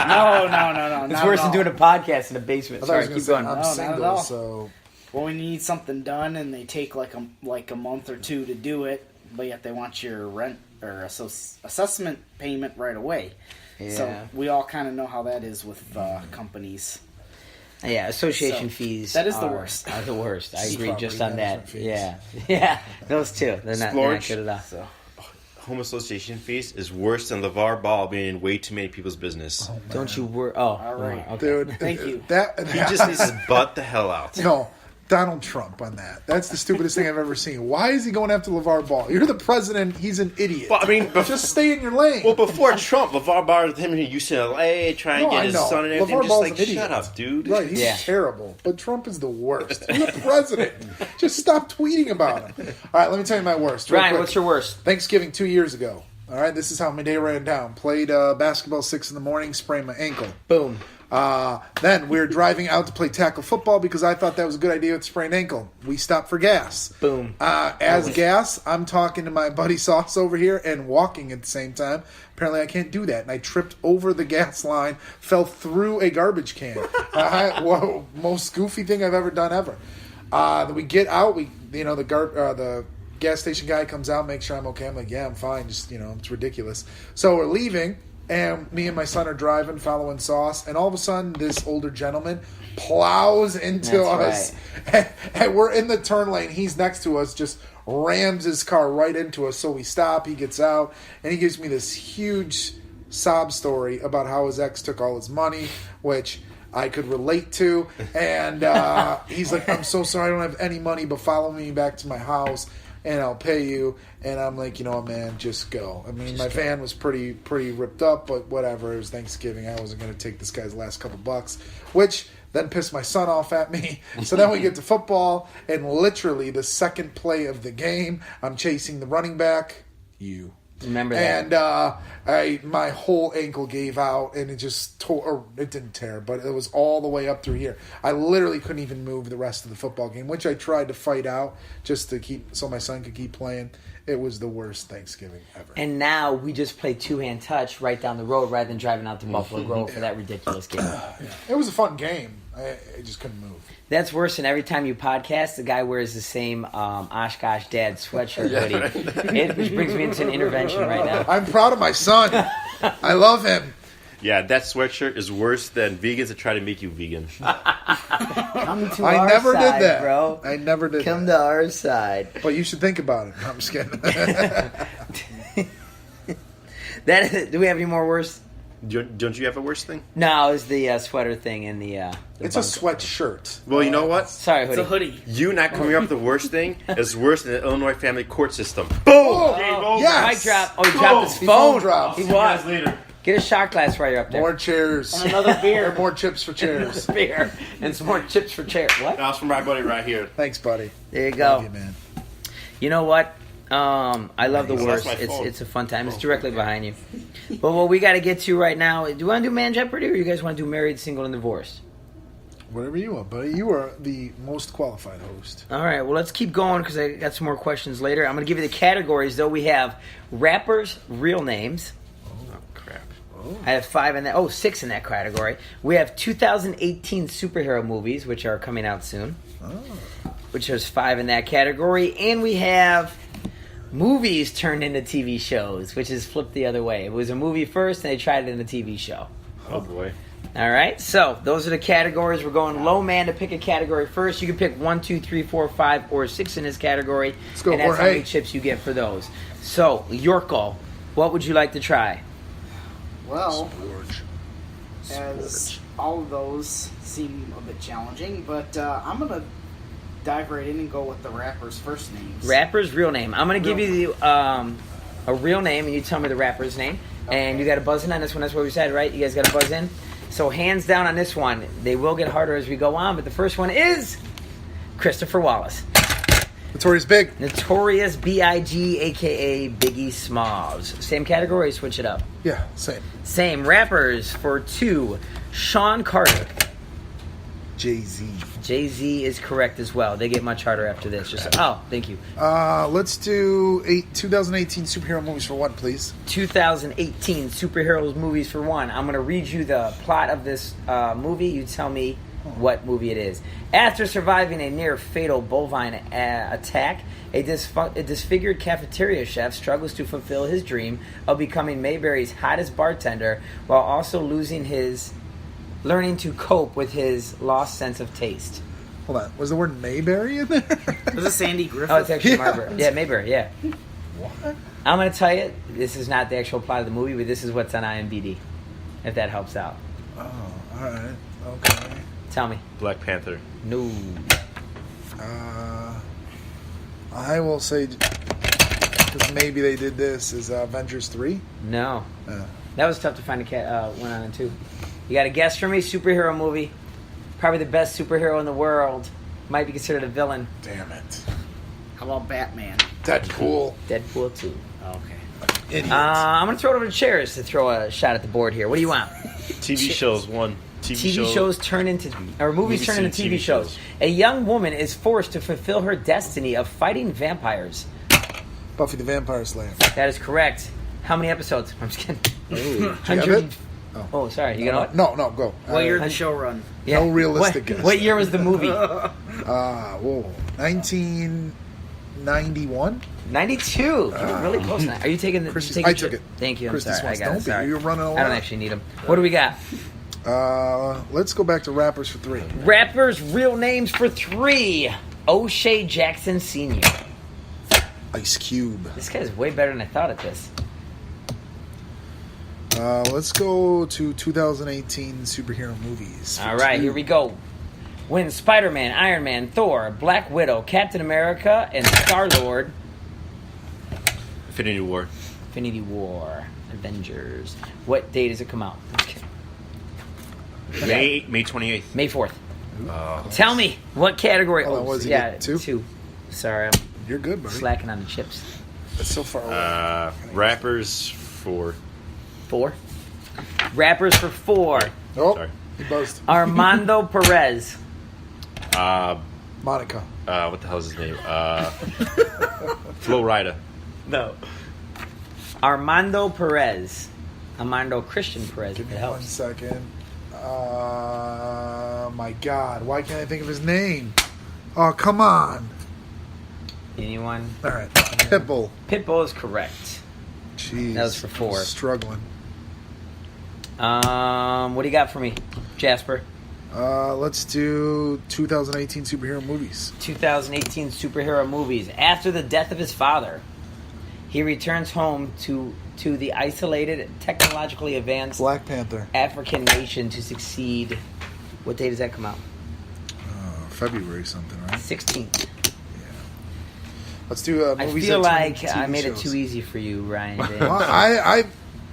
no, It's not worse at than all. doing a podcast in a basement. I thought I Sorry, was keep gonna going. say, I'm No, not at all. single, so Well, when you need something done and they take like a month or two to do it, but yet they want your rent or assessment payment right away. So Yeah. we all kind of know how that is with companies. Yeah, association So, fees. that is the are- worst. Are the worst. I agree Property just on that. management fees. Yeah, those two. They're not Splorge. good at all. So Home association fees is worse than LeVar Ball being in way too many people's business. Don't you worry. Oh, All right. okay. dude, Thank you. He just needs to butt the hell out. no. Donald Trump on that. That's the stupidest thing I've ever seen. Why is he going after LeVar Ball? You're the president. He's an idiot. Well, I mean, Just stay in your lane. well, before Trump, LeVar Ball with him in UCLA, trying No, to I get his know. son and everything. LeVar Just Ball's like, an idiot. shut up, dude. Right, he's Yeah. terrible. But Trump is the worst. You're the president. Just stop tweeting about him. All right, let me tell you my worst. real Ryan, quick. what's your worst? Thanksgiving 2 years ago. All right, this is how my day ran down. Played basketball 6 in the morning, sprained my ankle. Boom. Then we were driving out to play tackle football because I thought that was a good idea with sprained ankle. We stopped for gas. Boom. As gas, I'm talking to my buddy Sauce over here and walking at the same time. Apparently, I can't do that, and I tripped over the gas line, fell through a garbage can. Whoa, most goofy thing I've ever done ever. We get out. The gas station guy comes out, makes sure I'm okay. I'm like, yeah, I'm fine. Just it's ridiculous. So we're leaving. And me and my son are driving, following Sauce, and all of a sudden, this older gentleman plows into That's us, and we're in the turn lane. He's next to us, just rams his car right into us. So we stop. He gets out, and he gives me this huge sob story about how his ex took all his money, which I could relate to. And he's like, "I'm so sorry, I don't have any money, but follow me back to my house." And I'll pay you. And I'm like, you know what, man, just go. I mean, my van was pretty ripped up, but whatever. It was Thanksgiving. I wasn't going to take this guy's last couple bucks, which then pissed my son off at me. So then we get to football, and literally the second play of the game, I'm chasing the running back. You. Remember that. And my whole ankle gave out, and it just tore. Or it didn't tear, but it was all the way up through here. I literally couldn't even move the rest of the football game, which I tried to fight out just to keep so my son could keep playing. It was the worst Thanksgiving ever. And now we just play two-hand touch right down the road rather than driving out to Buffalo Grove for that ridiculous game. It was a fun game. I just couldn't move. That's worse than every time you podcast, the guy wears the same Oshkosh Dad sweatshirt hoodie. Which brings me into an intervention right now. I'm proud of my son. I love him. Yeah, that sweatshirt is worse than vegans that try to make you vegan. Come to I our never side, did that, bro. I never did Come that. to our side. But you should think about it. No, I'm just kidding. Do we have any more worse? Don't you have a worse thing? No, it's the sweater thing and the It's a bunker. sweatshirt. Well, you know what? Sorry, it's hoodie. a hoodie. You not coming up with the worst thing is worse than the Illinois family court system. Boom! Oh, yes. Mic drop. Oh, he dropped his He phone. phone dropped. He See you guys was. later. Get a shot glass while you're up there. More chairs. And another beer. More chips for chairs. beer and some more chips for chair. What? That's from my buddy right here. Thanks, buddy. There you Love go. you, man. You know what? I love the Nice. worst. That's my phone. It's a fun time. It's directly behind you. But what we got to get to right now, do you want to do Man Jeopardy or you guys want to do Married, Single, and Divorced? Whatever you want, buddy. You are the most qualified host. All right, well, let's keep going because I got some more questions later. I'm going to give you the categories, though. We have rappers' real names. Oh, crap. I have 6 in that category. We have 2018 superhero movies, which are coming out soon, which there's 5 in that category. And we have movies turned into TV shows, which is flipped the other way. It was a movie first, and they tried it in a TV show. Oh, boy. All right, so those are the categories. We're going low man to pick a category first. You can pick 1, 2, 3, 4, 5, or 6 in this category. Let's go, and that's how Jorge. many chips you get for those. So, Yorko, what would you like to try? Well, Splorge. as all of those seem a bit challenging, but I'm going to dive right in and go with the rapper's first names. Rapper's real name. I'm going to give you a real name, and you tell me the rapper's name. And you got to buzz in on this one. That's what we said, right? You guys got to buzz in. So hands down on this one. They will get harder as we go on, but the first one is Christopher Wallace. Notorious Big. Notorious B.I.G., a.k.a. Biggie Smalls. Same category, switch it up. Yeah, same. Same. Rappers for 2. Sean Carter. Jay-Z. Jay-Z is correct as well. They get much harder after this. Thank you. Let's do 2018 superhero movies for 1, please. 2018 superheroes movies for 1. I'm going to read you the plot of this movie. You tell me what movie it is. After surviving a near-fatal bovine attack, a disfigured cafeteria chef struggles to fulfill his dream of becoming Mayberry's hottest bartender while also learning to cope with his lost sense of taste. Hold on. Was the word Mayberry in there? Was it Sandy Griffith? Oh, it's actually Yeah. Marbury. Yeah, Mayberry, yeah. What? I'm going to tell you, this is not the actual plot of the movie, but this is what's on IMDb, if that helps out. Oh, all right. Okay. Tell me. Black Panther. No. I will say, because maybe they did this, is Avengers 3? No. That was tough to find one on it, too. You got a guess for me? Superhero movie. Probably the best superhero in the world. Might be considered a villain. Damn it. How about Batman? Deadpool. Deadpool 2. Okay. Idiot. I'm going to throw it over to Chairs to throw a shot at the board here. What do you want? TV shows 1. TV shows turn into, or movies turn into TV shows. A young woman is forced to fulfill her destiny of fighting vampires. Buffy the Vampire Slayer. That is correct. How many episodes? I'm just kidding. Do you have 100. it? Oh, sorry. You got No, go. What year did the show run? Yeah. No realistic guess. What year was the movie? 1991? 92. You were really close now. Are you taking the... Christie's- taking I took it. Thank you. I'm Christie's sorry. I wants- got it. don't be. Sorry. You're running a I lot. don't actually need them. What do we got? Let's go back to rappers for 3. Rappers' real names for 3. O'Shea Jackson Sr. Ice Cube. This guy's way better than I thought at this. Let's go to 2018 superhero movies. for All right, 2. here we go. When Spider-Man, Iron Man, Thor, Black Widow, Captain America, and Star-Lord... Infinity War. Infinity War. Avengers. What day does it come out? May 28th. May 4th. Tell me, what category... Hold on, what does he yeah, get? 2? 2. Sorry, I'm You're good, buddy. slacking on the chips. That's so far away. Rappers 4. 4. Rappers for 4. Oh, Sorry. he buzzed. Armando Perez. Monica. What the hell is his name? Flo Rida. No. Armando Perez. Armando Christian Perez, Give if me it 1 helps. second. My God, why can't I think of his name? Oh, come on. Anyone? All right, Pitbull. Pitbull is correct. Jeez, That was for 4. Struggling. What do you got for me, Jasper? Let's do 2018 superhero movies. 2018 superhero movies. After the death of his father, he returns home to the isolated, technologically advanced Black Panther. African nation to succeed. What day does that come out? February something, right? 16th. Let's do I movies. feel that turn like into I TV made it shows. too easy for you, Ryan. Well, I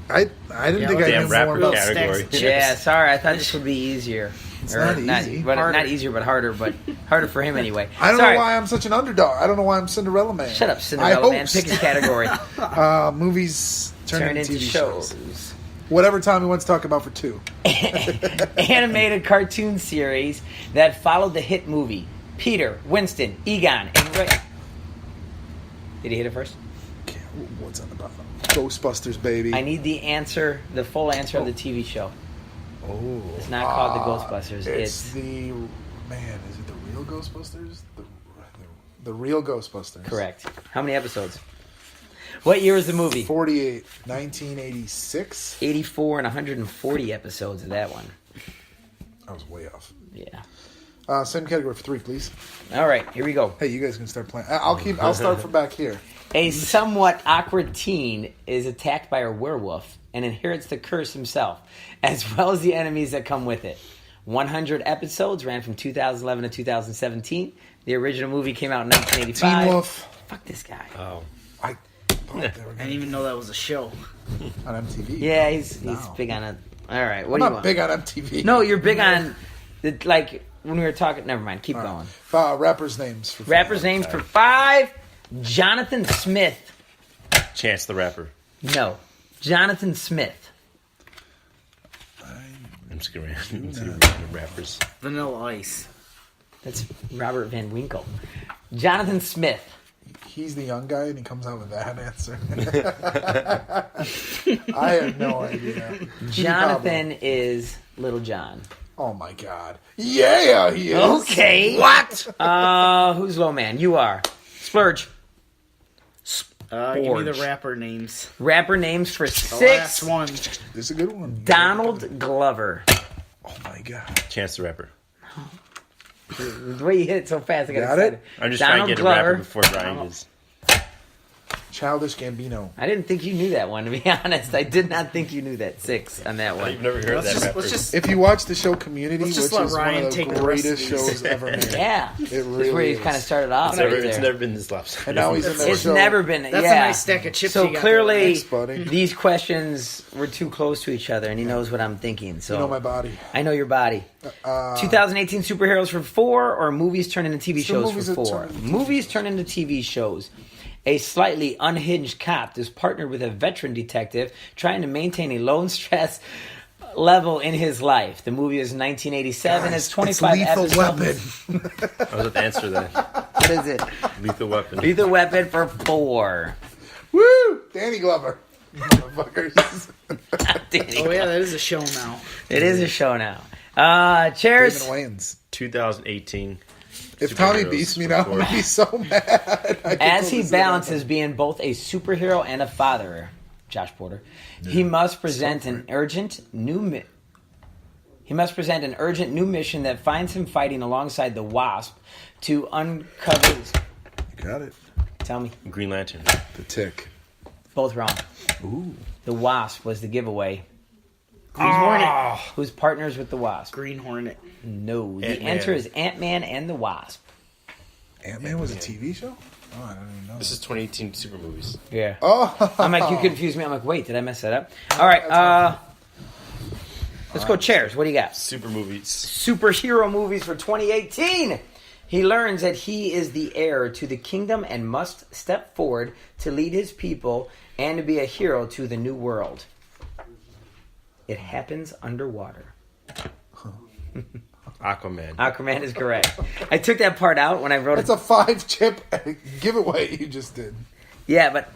didn't think I Damn knew more rapper about. category. Yeah, sorry. I thought this would be easier. It's not easy. Not easier, but harder. But harder for him anyway. I don't Sorry. know why I'm such an underdog. I don't know why I'm Cinderella Man. Shut up, I Cinderella Man. host. Pick a category. Movies Turn into into TV shows. shows. Whatever Tommy wants to talk about for 2. Animated cartoon series that followed the hit movie Peter, Winston, Egon, and Ray. Did he hit it first? Okay, what's on the bottom? Ghostbusters, baby. I need the answer, the full answer of the TV show. Oh, It's not called the Ghostbusters. It's the man. Is it the real Ghostbusters? The real Ghostbusters. Correct. How many episodes? What year was the movie? 48, 1986. 84 and 140 episodes of that one. I was way off. Yeah. Same category for 3, please. All right, here we go. Hey, you guys can start playing. I'll start from back here. A somewhat awkward teen is attacked by a werewolf and inherits the curse himself, as well as the enemies that come with it. 100 episodes ran from 2011 to 2017. The original movie came out in 1985. Teen Wolf. Fuck this guy. Oh. I thought they were I didn't even know that was a show. on MTV. Yeah, he's No. big on All right, I'm what do you not want? big on MTV. No, you're big on, like, when we were talking. Never mind, keep going. Rappers' names. For Rappers' names for 5. Jonathan Smith. Chance the Rapper. No. Jonathan Smith. I'm just going to random rappers. Vanilla Ice. That's Robert Van Winkle. Jonathan Smith. He's the young guy, and he comes out with that answer. I have no idea. Jonathan is Little John. Oh my God! Yeah, he is. Okay. What? Who's low man? You are. Splurge. Give me the rapper names. Rapper names for The 6. last one. This is a good one. Donald Glover. Oh my God! Chance the Rapper. The way you hit it so fast, I got Got excited. it? I'm just Donald trying to get Glover. a rapper before Brian is. Childish Gambino. I didn't think you knew that one, to be honest. I did not think you knew that 6 on that one. You've never heard that rapper. Let's just If you watch the show Community, which Let's is just let one Ryan of the take the rest of greatest these. shows ever made. Yeah. It That's really where he is. kind of started off. It's right never, there. it's never been this lopsided. And now he's in that It's show. never been. That's yeah. a nice stack of chips. So you got clearly, Thanks, buddy. these questions were too close to each other, and he knows what I'm thinking. So You know my body. I know your body. 2018 superheroes for 4, or movies turned into TV So shows movies for that 4. turn into Movies turned into TV shows. A slightly unhinged cop is partnered with a veteran detective trying to maintain a low stress level in his life. The movie is 1987. It's 25 Lethal episodes. Weapon. I was about to answer that. What is it? Lethal Weapon. Lethal Weapon for 4. Woo! Danny Glover. Motherfuckers. Danny. Oh yeah, that is a show now. It is a show now. Chairs. David Wayans. 2018. If Tommy Superheroes beats me for now, I'm 4. going to be so mad. As he balances being both a superhero and a father, Josh Porter, he must present an urgent new mission that finds him fighting alongside the Wasp to uncover. You got it. Tell me, Green Lantern. The Tick. both wrong. Ooh. The Wasp was the giveaway. Green Hornet. Who's partners with the Wasp? Green Hornet. No, the Ant-Man. answer is Ant-Man and the Wasp. Ant-Man was a TV show? Oh, I don't even know. This is 2018 super movies. Yeah. Oh, I'm like, you confused me. I'm like, wait, did I mess that up? All right, let's go chairs. What do you got? Super movies. Superhero movies for 2018. He learns that he is the heir to the kingdom and must step forward to lead his people and to be a hero to the new world. It happens underwater. Aquaman. Aquaman is correct. I took that part out when I wrote That's it. a 5-chip giveaway you just did. Yeah, but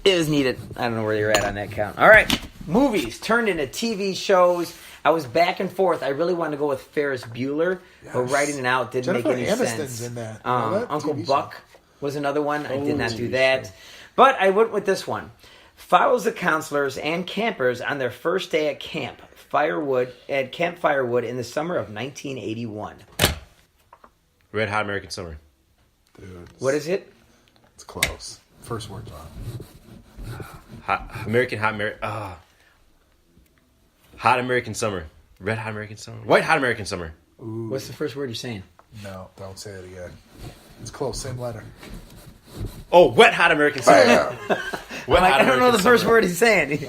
it was needed. I don't know where you're at on that count. All right. Movies turned into TV shows. I was back and forth. I really wanted to go with Ferris Bueller, but Yes. writing it out didn't Jennifer make any Aniston's sense. in that. You know that Uncle TV show? Buck was another one. I did not do TV that. show. But I went with this one. Follows the counselors and campers on their first day at Camp Firewood in the summer of 1981. Red Hot American Summer. Dude, What is it? it's close. First word's on. Hot American Summer. Red Hot American Summer. White Hot American Summer. What's the first word you're saying? No, don't say it again. It's close. Same letter. Oh, Wet Hot American Summer. Bam! Wet Like, Hot I don't know American the first Summer. word he's saying.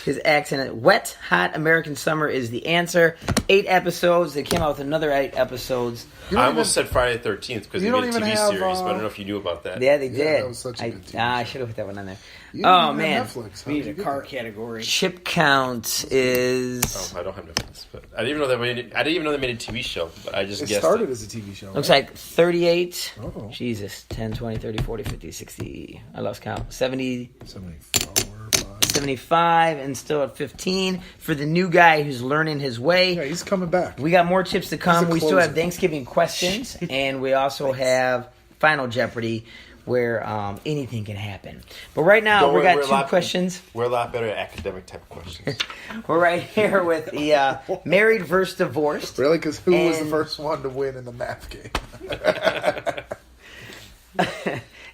His accent. Wet Hot American Summer is the answer. 8 episodes. They came out with another 8 episodes. You I don't almost said Friday the 13th because you they don't made a even TV have, series, but I don't know if you knew about that. Yeah, they Yeah, did. that was such a good TV I show. should have put that one on there. You Oh, don't even man. have Netflix. How We did need you a get car that? category. Chip count is... Oh, I don't have Netflix, but I didn't even know they made it. I didn't even know they made a TV show, but I just It guessed started it. as a TV show. Looks right? like 38. Oh. Jesus. 10, 20, 30, 40, 50, 60. I lost count. 70, 74, 5. 75, and still at 15 for the new guy who's learning his way. Yeah, he's coming back. We got more chips to come. He's a We still have closer. Thanksgiving questions, and we also have Final Jeopardy, where anything can happen. But right now, Don't we worry, got we're a 2 lot- questions. We're a lot better at academic type of questions. We're right here with the married versus divorced. Really? Because who was the And- first one to win in the math game?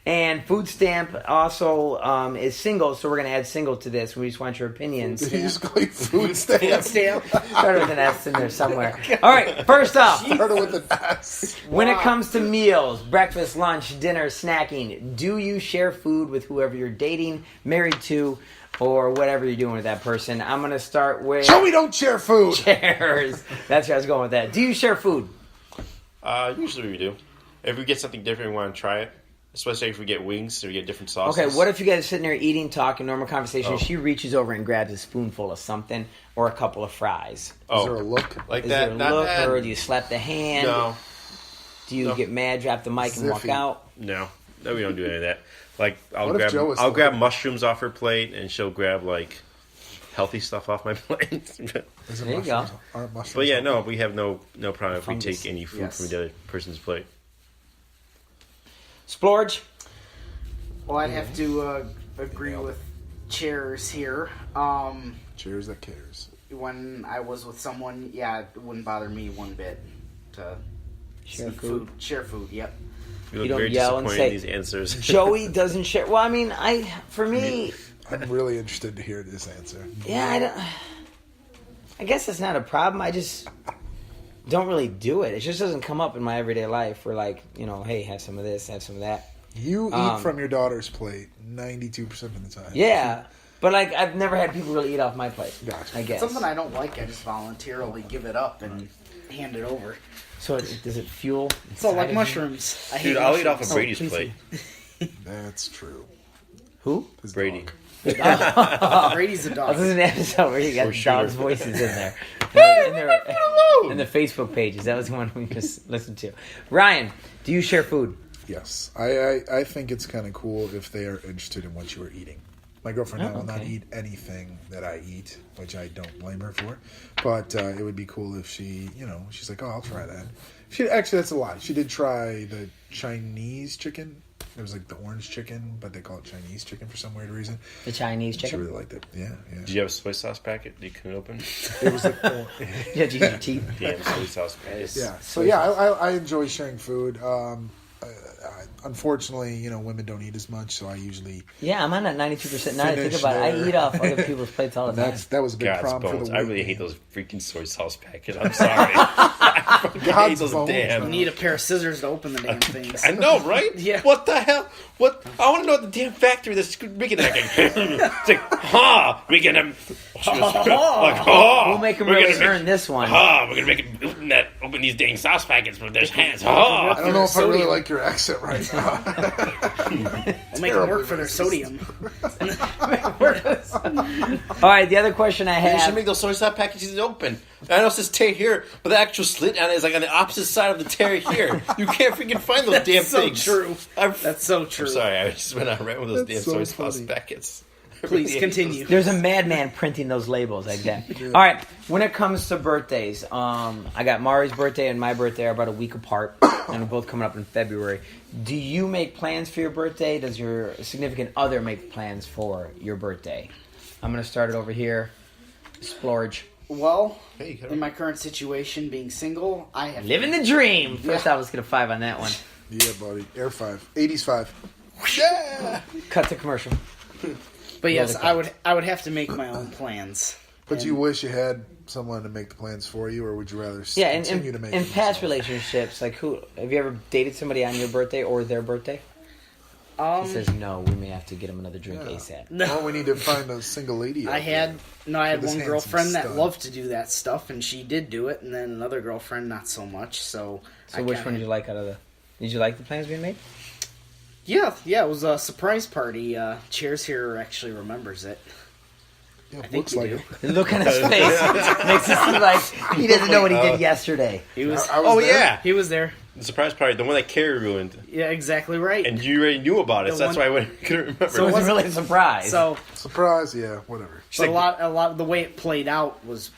And Food Stamp also is single, so we're going to add single to this. We just want your opinions. Did you just call it food stamp? Stamp. Started with an S in there somewhere. All right, first off. Started with an S. When it comes to meals, breakfast, lunch, dinner, snacking, do you share food with whoever you're dating, married to, or whatever you're doing with that person. I'm going to start with... Joey, don't share food! Chairs. That's where I was going with that. Do you share food? Usually we do. If we get something different, we want to try it. Especially if we get wings or we get different sauces. Okay, what if you guys are sitting there eating, talking, normal conversation, She reaches over and grabs a spoonful of something or a couple of fries? Is there a look? Like Is that? there a look, or do you slap the hand? No. Do you get mad, drop the mic, and walk out? No, we don't do any of that. Like What if Joe was I'll grab looking? mushrooms off her plate, and she'll grab like healthy stuff off my plate. Is it There you go. Aren't mushrooms But yeah, on no, we have no problem if Fungus. we take any food from the other person's plate. Splorge? Well, I'd have to agree with Chairs here. Cheers that cares. When I was with someone, yeah, it wouldn't bother me one bit to Share sneak food? Share food, yep. You look You don't very yell and disappointed in say, these answers. Joey doesn't share... Well, I mean, for me... I'm really interested to hear this answer. Yeah, I guess it's not a problem. I just don't really do it. It just doesn't come up in my everyday life. Where like, hey, have some of this, have some of that. You eat from your daughter's plate 92% of the time. Yeah, but like I've never had people really eat off my plate. Gotcha. I guess. Something I don't like, I just voluntarily give it up and hand it over. So does it fuel? So inside like of you? mushrooms. I hate Dude, I'll eat off mushrooms. of Brady's please. plate. That's true. Who? His Brady. dog. Brady's a Oh, dog. this is an episode where you got For sure. dogs' voices in there. In the Facebook pages. That was the one we just listened to. Ryan, do you share food? Yes. I think it's kind of cool if they are interested in what you are eating. My girlfriend and I will not okay. eat anything that I eat, which I don't blame her for. But it would be cool if she, she's like, oh, I'll try that. Actually, that's a lie. She did try the Chinese chicken. It was like the orange chicken, but they call it Chinese chicken for some weird reason. The Chinese She chicken? really liked it. Yeah. Did you have a soy sauce packet that you couldn't open? It was like, Yeah, do you use your teeth? Damn soy sauce packets. yeah. So yeah, I enjoy sharing food. Unfortunately, women don't eat as much, so I usually. Yeah, I'm on that 92%. Now that I think Finish about it, I there. eat off other people's plates all the time. That was a big God's problem bones. for the I week. really hate those freaking soy sauce packets. I'm sorry. I fucking hate God's those bones, damn. You need a pair of scissors to open the damn things. I know, right? Yeah. What the hell? What? I want to know the damn factory that's making that. It's like, making them. We'll make them really earn this one. We're gonna make them open these dang sauce packets with their hands. I don't know if I really Sodium. like your accent right now. We'll make them work for their sodium. All right, the other question I You should have. make those soy sauce packages open. I know it says tear here, but the actual slit on it is like on the opposite side of the tear here. You can't freaking find those damn so things. true. I'm That's so true. sorry, I just went on rant with those damn That's so soy sauce funny. packets. I Please really hate continue. There's a madman printing those labels like that. All right, when it comes to birthdays, I got Mari's birthday and my birthday are about a week apart, and we're both coming up in February. Do you make plans for your birthday? Does your significant other make plans for your birthday? I'm going to start it over here. Splorge. Well, Hey, you in my current situation, being single, I have Living the dream. First off, let's get a 5 on that one. Yeah, buddy. Air 5. 80s 5. Yeah. Cut to commercial. But yes, Roll the I would have to make my own plans. But And you wish you had someone to make the plans for you, or would you rather Yeah, and continue to make in them past yourself? relationships, like have you ever dated somebody on your birthday or their birthday? He says no. We may have to get him another drink ASAP. No. Well, we need to find a single lady. I out had there. one this handsome girlfriend that stud. loved to do that stuff, and she did do it, and then another girlfriend not so much. So, So which one did you like out of the? Did you like the plans being made? Yeah, it was a surprise party. Cheers here actually remembers it. Yeah, I think looks you like do. it. The look on his face makes it seem like he doesn't know what he did yesterday. He was I was Oh there. yeah, he was there. the surprise party, the one that Carrie ruined, Yeah, exactly right. and you already knew about it. The So that's one- why I couldn't remember. So it wasn't really a surprise. So, Surprise, yeah, whatever. She's like, a lot of the way it played out was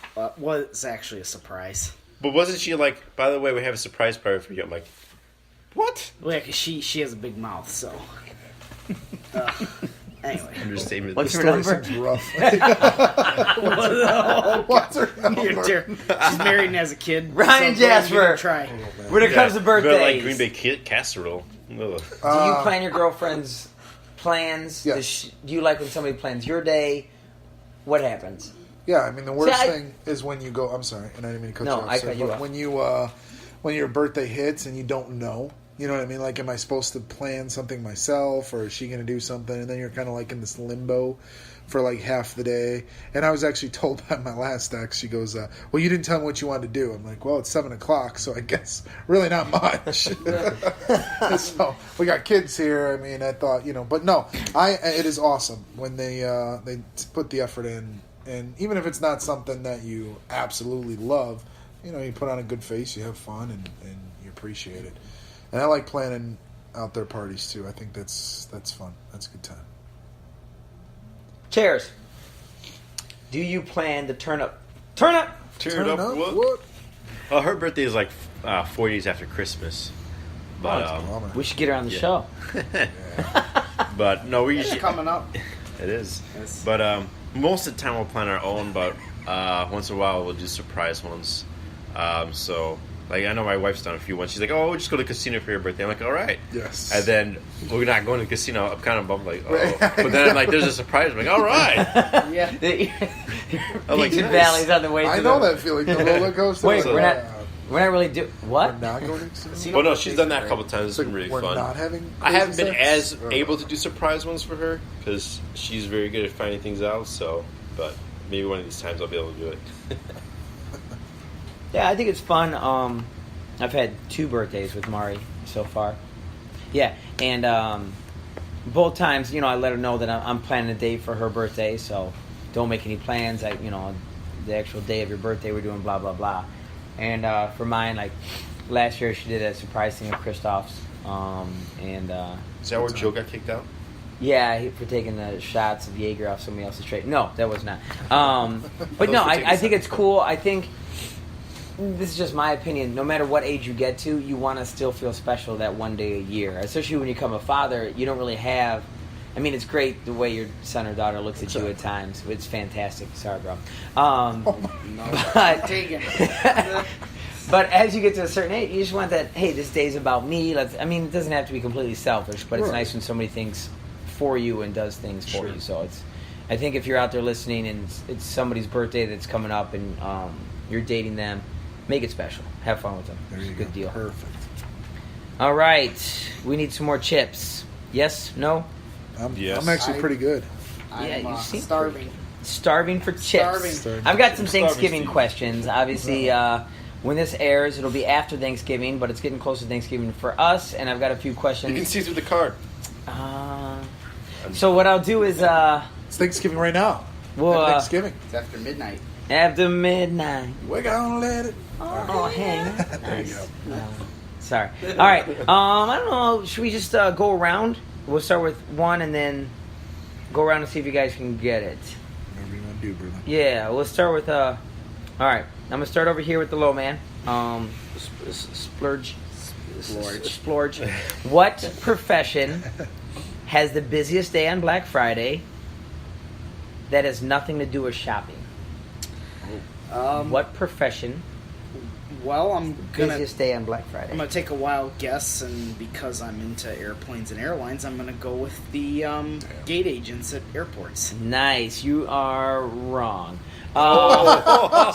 actually a surprise. but wasn't she like? By the way, we have a surprise party for you. I'm like, what? Well, yeah, 'cause she has a big mouth, so. Anyway, Understatement. What's her Story number? seems rough. oh, What's her you're number? terrible. She's married and has a kid. Ryan so go ahead and give it a Jasper. Try. When it comes to birthdays, like Green Bay casserole. Ugh. do you plan your girlfriend's plans? Yes. Do you like when somebody plans your day? What happens? Yeah, I mean the worst See, thing is when you go. I'm sorry, and I didn't mean to cut No, you off. I sir, cut you but off. when you when your birthday hits and you don't know, You know what I mean? Like, am I supposed to plan something myself, or is she going to do something? And then you're kind of like in this limbo for like half the day. And I was actually told by my last ex, she goes, well, you didn't tell me what you wanted to do. I'm like, well, it's 7 o'clock, so I guess really not much. So we got kids here. I mean, I thought, but no, it is awesome when they put the effort in. And even if it's not something that you absolutely love, you put on a good face, you have fun, and you appreciate it. And I like planning out their parties too. I think that's fun. That's a good time. Cheers. Do you plan to turn up? Turn up. Turn up. What? Well, her birthday is like 4 days after Christmas. But we should get her on the show. But no, we usually coming up. It is. Yes. But most of the time we'll plan our own. But once in a while we'll do surprise ones. So. Like, I know my wife's done a few ones. She's like, oh, we'll just go to the casino for your birthday. I'm like, all right. Yes. And then we're not going to the casino. I'm kind of bummed, like, oh. But then I'm like, there's a surprise. I'm like, all right. Yeah. I'm like, Peaks and valleys on the way. I know that feeling. The roller coaster. Wait, we're not really what? We're not going to casino. Well, no, she's done that a couple times. It's been really we're fun. Not having. I haven't been sex? as able to do surprise ones for her because she's very good at finding things out. So, but maybe one of these times I'll be able to do it. Yeah, I think it's fun. I've had 2 birthdays with Mari so far. Yeah, and both times, I let her know that I'm planning a day for her birthday, so don't make any plans. The actual day of your birthday, we're doing blah, blah, blah. And for mine, like, last year she did a surprise thing at Christoph's. Is that where Joe got kicked out? Yeah, for taking the shots of Jaeger off somebody else's tray. No, that was not. But no, I think it's cool. I think... This is just my opinion. No matter what age you get to, you want to still feel special that one day a year. Especially when you become a father, you don't really have... I mean, it's great the way your son or daughter looks at you at times. It's fantastic. Sorry, bro. But, but as you get to a certain age, you just want that, hey, this day's about me. It doesn't have to be completely selfish, but it's nice when somebody thinks for you and does things for you. So I think if you're out there listening and it's somebody's birthday that's coming up and you're dating them, make it special. Have fun with them. It's a good deal. Perfect. All right. We need some more chips. Yes? No? Yes. I'm actually pretty good. You seem starving. Starving for chips. Starving. I've got some Thanksgiving questions. Obviously, when this airs, it'll be after Thanksgiving, but it's getting close to Thanksgiving for us, and I've got a few questions. You can see through the card. So what I'll do is... It's Thanksgiving right now. Well, Thanksgiving. It's after midnight. After midnight. We're gonna let it. Oh, hang. There you go. No. Sorry. All right. I don't know. Should we just go around? We'll start with one and then go around and see if you guys can get it. Whatever you want to do, brother. Yeah, we'll start with... all right. I'm going to start over here with the low man. Splorge. Splorge. What profession has the busiest day on Black Friday that has nothing to do with shopping? What profession? Well, I'm gonna Busiest day on Black Friday. I'm gonna take a wild guess, and because I'm into airplanes and airlines, I'm gonna go with the gate agents at airports. Nice. You are wrong. I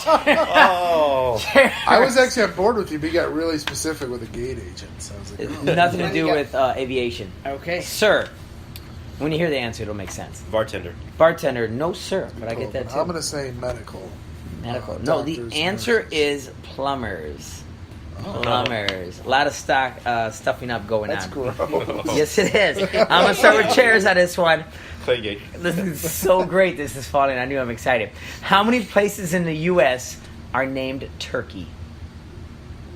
was actually on board with you, but you got really specific with the gate agents. I was like, oh. Nothing to do with aviation. Okay. Sir, when you hear the answer, it'll make sense. Bartender. Bartender, no sir, but I get that too. I'm going to say medical. Medical. No, the Doctors, answer nurses. is plumbers. Plumbers. A lot of stuffing up going That's on. gross. Yes, it is. I'm going to start with chairs on this one. Claygate. This is so great. This is falling. I knew I'm excited. How many places in the U.S. are named Turkey?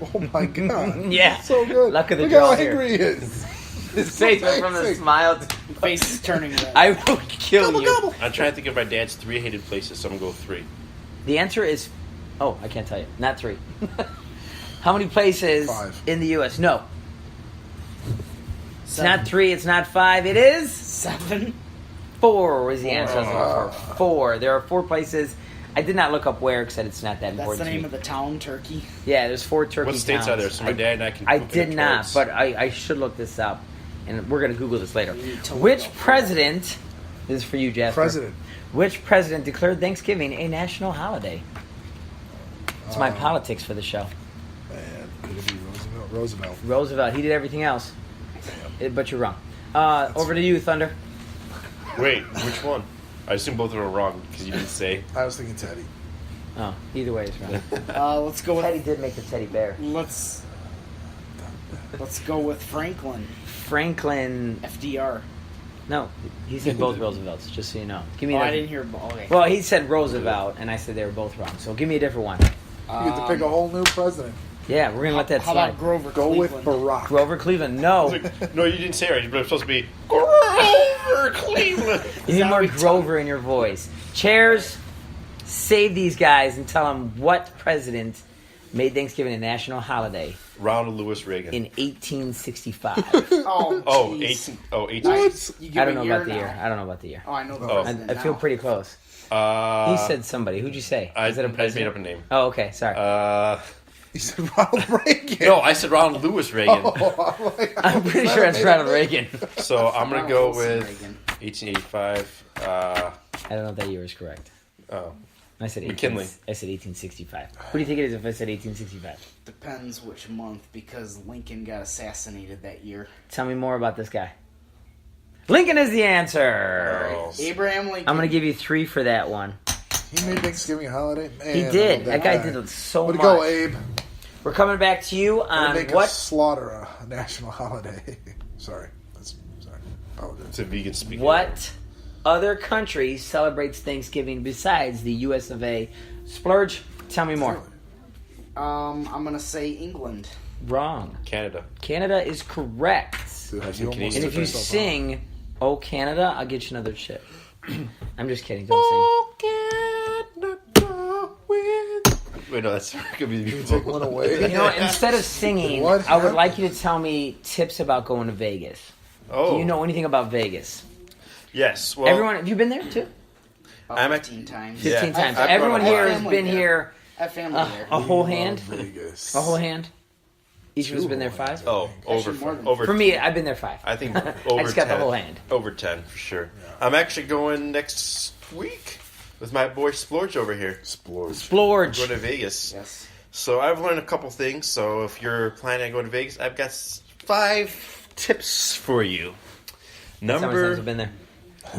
Oh my god. Yeah. So good. Luck of the Look draw how here. angry he is. His face went from the amazing. smile to... Face is turning red. I will kill you. Gobble. I'm trying to think of my dad's 3 hated places, so I'm going to go 3. The answer is... Oh, I can't tell you. Not 3. How many places 5. in the U.S.? No. It's 7. not 3. It's not 5. It is... 7. 4 was the answer. I was looking for 4. There are 4 places. I did not look up where because it's not that That's important the to name me. of the town, Turkey. Yeah, there's 4 Turkey What states towns. are there? So my dad and I can I compare did not, towards. but I should look this up. And we're going to Google this later. You need to look Which up. president... This is for you, Jasper. President. Which president declared Thanksgiving a national holiday? It's my politics for the show. Man, could it be Roosevelt? Roosevelt. He did everything else. But you're wrong. Over to you, Thunder. Wait, which one? I assume both are wrong because you didn't say. I was thinking Teddy. Oh, either way is wrong. Let's go with Teddy did make the teddy bear. let's go with Franklin. Franklin. FDR. No, he said both Roosevelts, just so you know. Give me I another. didn't hear. Okay. Well, he said Roosevelt, and I said they were both wrong. So give me a different one. You get to pick a whole new president. Yeah, we're going to let that How slide. about Grover Go Cleveland? with Barack. Grover Cleveland. No. No, you didn't say it right. But it's supposed to be Grover Cleveland. You need more Grover in your voice. Chairs, save these guys and tell them what president made Thanksgiving a national holiday Ronald Lewis Reagan. in 1865. Oh, Oh, jeez. 18. Oh, 18. Nice. You give I don't a know year about the now. year. I don't know about the year. Oh, I know the Oh. president I feel now. pretty close. He said somebody. Who'd you say? I Is it a made president? up a name. Oh, okay. Sorry. He said Ronald Reagan. No, I said Ronald Lewis Reagan. I'm pretty sure it's Ronald Reagan. So I'm gonna go Ronald Wilson with Reagan. 1885. I don't know if that year is correct. Oh, I said 18, McKinley. I said 1865. What do you think it is if I said 1865? Depends which month, because Lincoln got assassinated that year. Tell me more about this guy. Lincoln is the answer. Oh. Abraham Lincoln. I'm going to give you 3 for that one. He made Thanksgiving a holiday. Man, He I did. love That guy did so Way much. to go, Abe. We're coming back to you on Make what? slaughter a national holiday. Sorry. Sorry. Apologize. it's a vegan speaking. What other country celebrates Thanksgiving besides the U.S. of A? Splurge, tell me more. I'm gonna say England. Wrong. Canada. Canada is correct. Dude, I you think almost Canadians And are if you took yourself sing "Oh Canada," I'll get you another chip. I'm just kidding. Don't Wait, no, that's gonna be off. Take one away. sing. You know what? Instead of singing, What I would happened? like you to tell me tips about going to Vegas. Oh, Do you know anything about Vegas? Yes. Well, Everyone, have you been there too? I'm at- 15 times. Yeah. 15 times. I've Everyone gone a here lot. has Family been there. here I have family there. a whole hand. Vegas. A whole hand. Each of us Two been there whole 5. hands. Oh, over more than- over. For me, I've been there 5. I think I over just got 10. the whole hand. Over 10 for sure. I'm actually going next week with my boy Splorge over here. Splorge. Going Splorge. to Vegas. Yes. So I've learned a couple things. So if you're planning on going to Vegas, I've got 5 tips for you. That's how many times I've been there.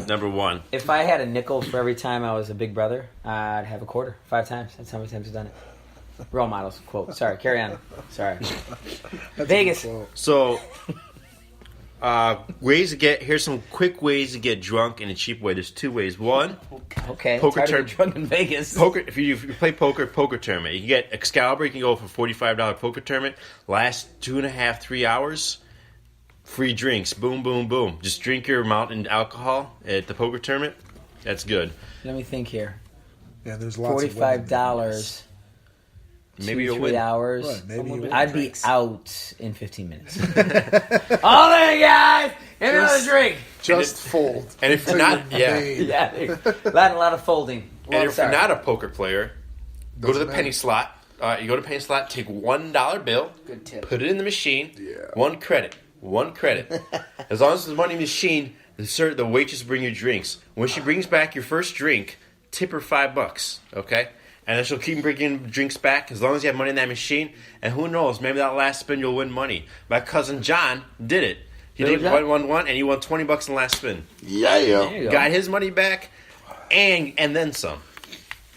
Number 1. If I had a nickel for every time I was a big brother, I'd have a quarter. 5 times. That's how many times I've done it. Role models. Quote. Sorry. Carry on. Sorry. Vegas. So, here's some quick ways to get drunk in a cheap way. There's 2 ways. One, Okay. Poker Tired of turn- getting drunk in Vegas. poker. If you play poker tournament, you can get Excalibur. You can go for $45 poker tournament. Last 2.5, 3 hours. Free drinks. Boom, boom, boom. Just drink your mountain alcohol at the poker tournament. That's good. Let me think here. Yeah, there's lots of $45. Maybe 2, you'll 3 win. hours. Right, maybe you win. I'd be out in 15 minutes. All there, guys. Give me another drink. Just fold. And if you're Until not, you're yeah. paid. Yeah, a lot of folding. And if Sorry. you're not a poker player, go to the Doesn't penny matter. slot. You go to penny slot, take $1 bill, Good tip. put it in the machine. Yeah. 1 credit. 1 credit. As long as the money machine, the waitress will bring you drinks. When she brings back your first drink, tip her $5. Okay. And then she'll keep bringing drinks back as long as you have money in that machine. And who knows, maybe that last spin you'll win money. My cousin John did it. He Really, did John? 1-1-1, and he won $20 in the last spin. Yeah. There you go. Got his money back, and then some.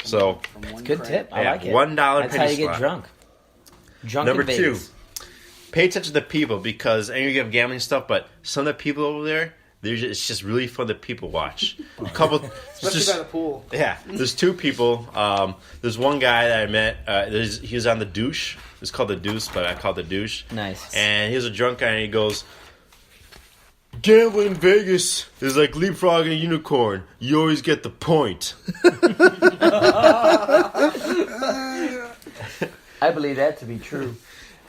So From one Good credit. tip. I Yeah, like it. $1 That's how penny you get slot. drunk. Drunk Number in Vegas. 2, pay attention to the people, because I know you have gambling stuff, but some of the people over there, it's just really fun to people watch. A couple, Especially by the pool. yeah. There's 2 people. There's one guy that I met. He was on the douche. It's called the Deuce, but I call it the douche. Nice. And he was a drunk guy, and he goes, "Gambling in Vegas is like leapfrogging a unicorn. You always get the point." I believe that to be true.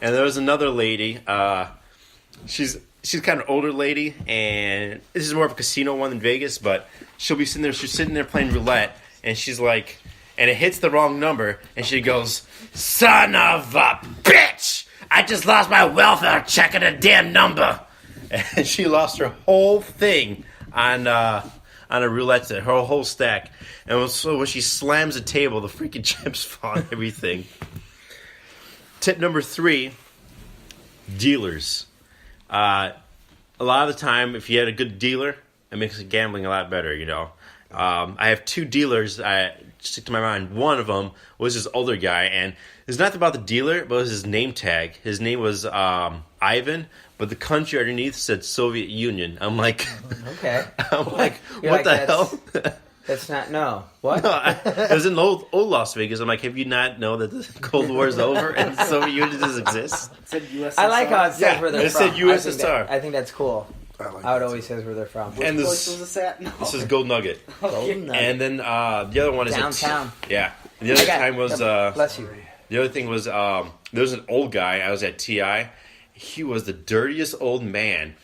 And there was another lady. She's kind of older lady, and this is more of a casino one than Vegas. But she'll be sitting there. She's sitting there playing roulette, and she's like, and it hits the wrong number, and she goes, "Son of a bitch! I just lost my welfare check at a damn number." And she lost her whole thing on a roulette set, her whole stack. And so when she slams the table, the freaking chips fall and everything. Tip number 3. dealers. A lot of the time, if you had a good dealer, it makes gambling a lot better, I have two dealers that stick to my mind. One of them was this older guy, and it's not about the dealer, but it was his name tag. His name was Ivan, but the country underneath said Soviet Union. I'm like, okay. What the hell? That's not, no. What? No, it was in old Las Vegas. I'm like, have you not know that the Cold War is over and the Soviet Union does exist? It said USSR. I like how it says where they're it from. said USSR. I think that's cool. Like how it always says where they're from. Which place was this at? No. This is Gold Nugget. Gold Nugget. And then the other one is downtown. Yeah. The other time was bless you. The other thing was there was an old guy. I was at TI. He was the dirtiest old man.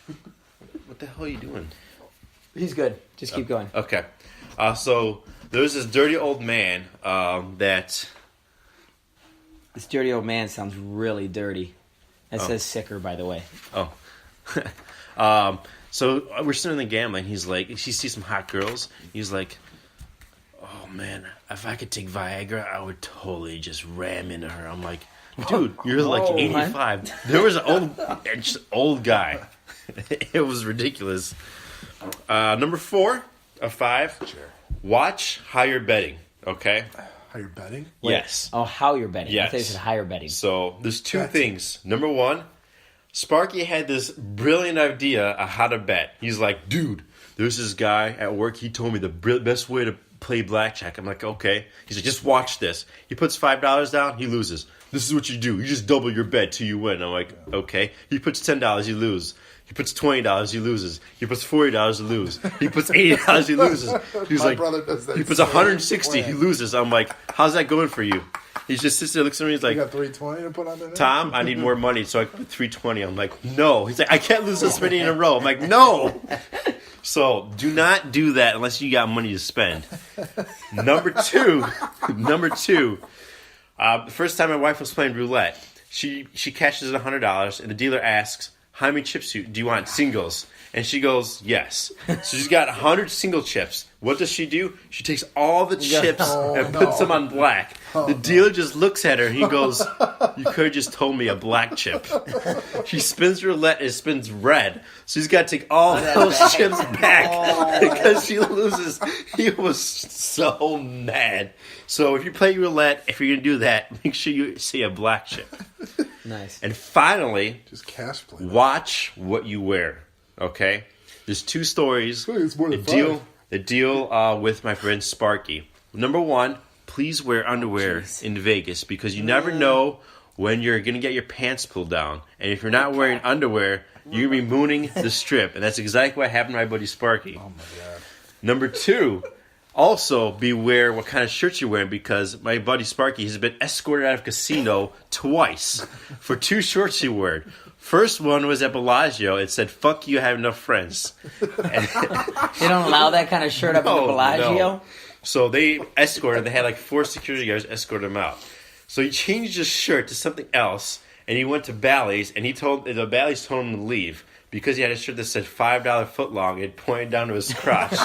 What the hell are you doing? He's good. Just keep going. Okay. So there was this dirty old man that. This dirty old man sounds really dirty. That says sicker, by the way. Oh. So we're sitting in the gambling. He's like, he sees some hot girls. He's like, oh man, if I could take Viagra, I would totally just ram into her. I'm like, dude, you're like 85. There was an old guy. It was ridiculous. Number 4 of 5. Sure. Watch how you're betting. Okay. How you're betting? Wait. Yes. Oh, how you're betting. Yes. I thought you said higher betting. So there's two things. Number 1, Sparky had this brilliant idea of how to bet. He's like, dude, there's this guy at work. He told me the best way to play blackjack. I'm like, okay. He's like, just watch this. He puts $5 down. He loses. This is what you do. You just double your bet till you win. I'm like, okay. He puts $10. You lose. He puts $20, he loses. He puts $40, he loses. He puts $80, he loses. He's My like, brother does that. he puts $160, he loses. I'm like, how's that going for you? He just sits there, looks at me, he's like, You got $320 to put on there? Tom, I need more money, so I put $320. I'm like, no. He's like, I can't lose this many in a row. I'm like, no. So do not do that unless you got money to spend. Number two. The first time my wife was playing roulette, she cashes in $100, and the dealer asks, how many chips do you want? Singles. And she goes, yes. So she's got 100 single chips. What does she do? She takes all the chips and puts them on black. The dealer just looks at her and he goes, you could have just told me a black chip. She spins roulette and it spins red. So she's got to take all those chips back because she loses. He was so mad. So if you play roulette, if you're going to do that, make sure you say a black chip. Nice. And finally, Just cash play. watch what you wear. Okay? There's 2 stories. Hey, it's more than The deal with my friend Sparky. Number 1, please wear underwear in Vegas because you never know when you're going to get your pants pulled down. And if you're not wearing underwear, you're going to be mooning the strip. And that's exactly what happened to my buddy Sparky. Oh, my God. Number 2, also beware what kind of shirts you're wearing because my buddy Sparky has been escorted out of casino twice for 2 shirts he wore. First one was at Bellagio. It said, fuck you, I have enough friends. They don't allow that kind of shirt up in the Bellagio? No. So they escorted. They had like 4 security guards escort him out. So he changed his shirt to something else, and he went to Bally's, and the Bally's told him to leave because he had a shirt that said $5 footlong. It pointed down to his crotch.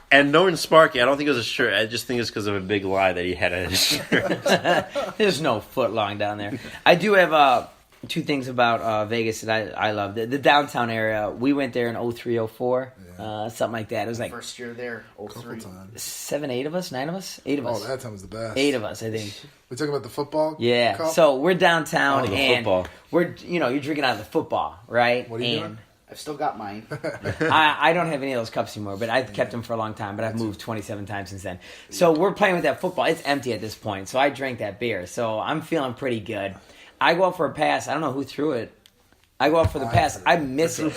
And knowing Sparky, I don't think it was a shirt. I just think it's because of a big lie that he had on his shirt. There's no foot long down there. I do have 2 things about Vegas that I love. The downtown area, we went there in 03, 04, something like that. It was like First year there, 03. 7, 8 of us, 9 of us, 8 of us. Oh, that time was the best. 8 of us, I think. We talking about the football? Yeah. Cup? So we're downtown and football. we're you're drinking out of the football, right? What are you doing? I've still got mine. I don't have any of those cups anymore, but I've kept them for a long time. But I've moved 27 times since then. So we're playing with that football. It's empty at this point, so I drank that beer. So I'm feeling pretty good. I go up for a pass. I don't know who threw it. I go up for the pass. I miss it.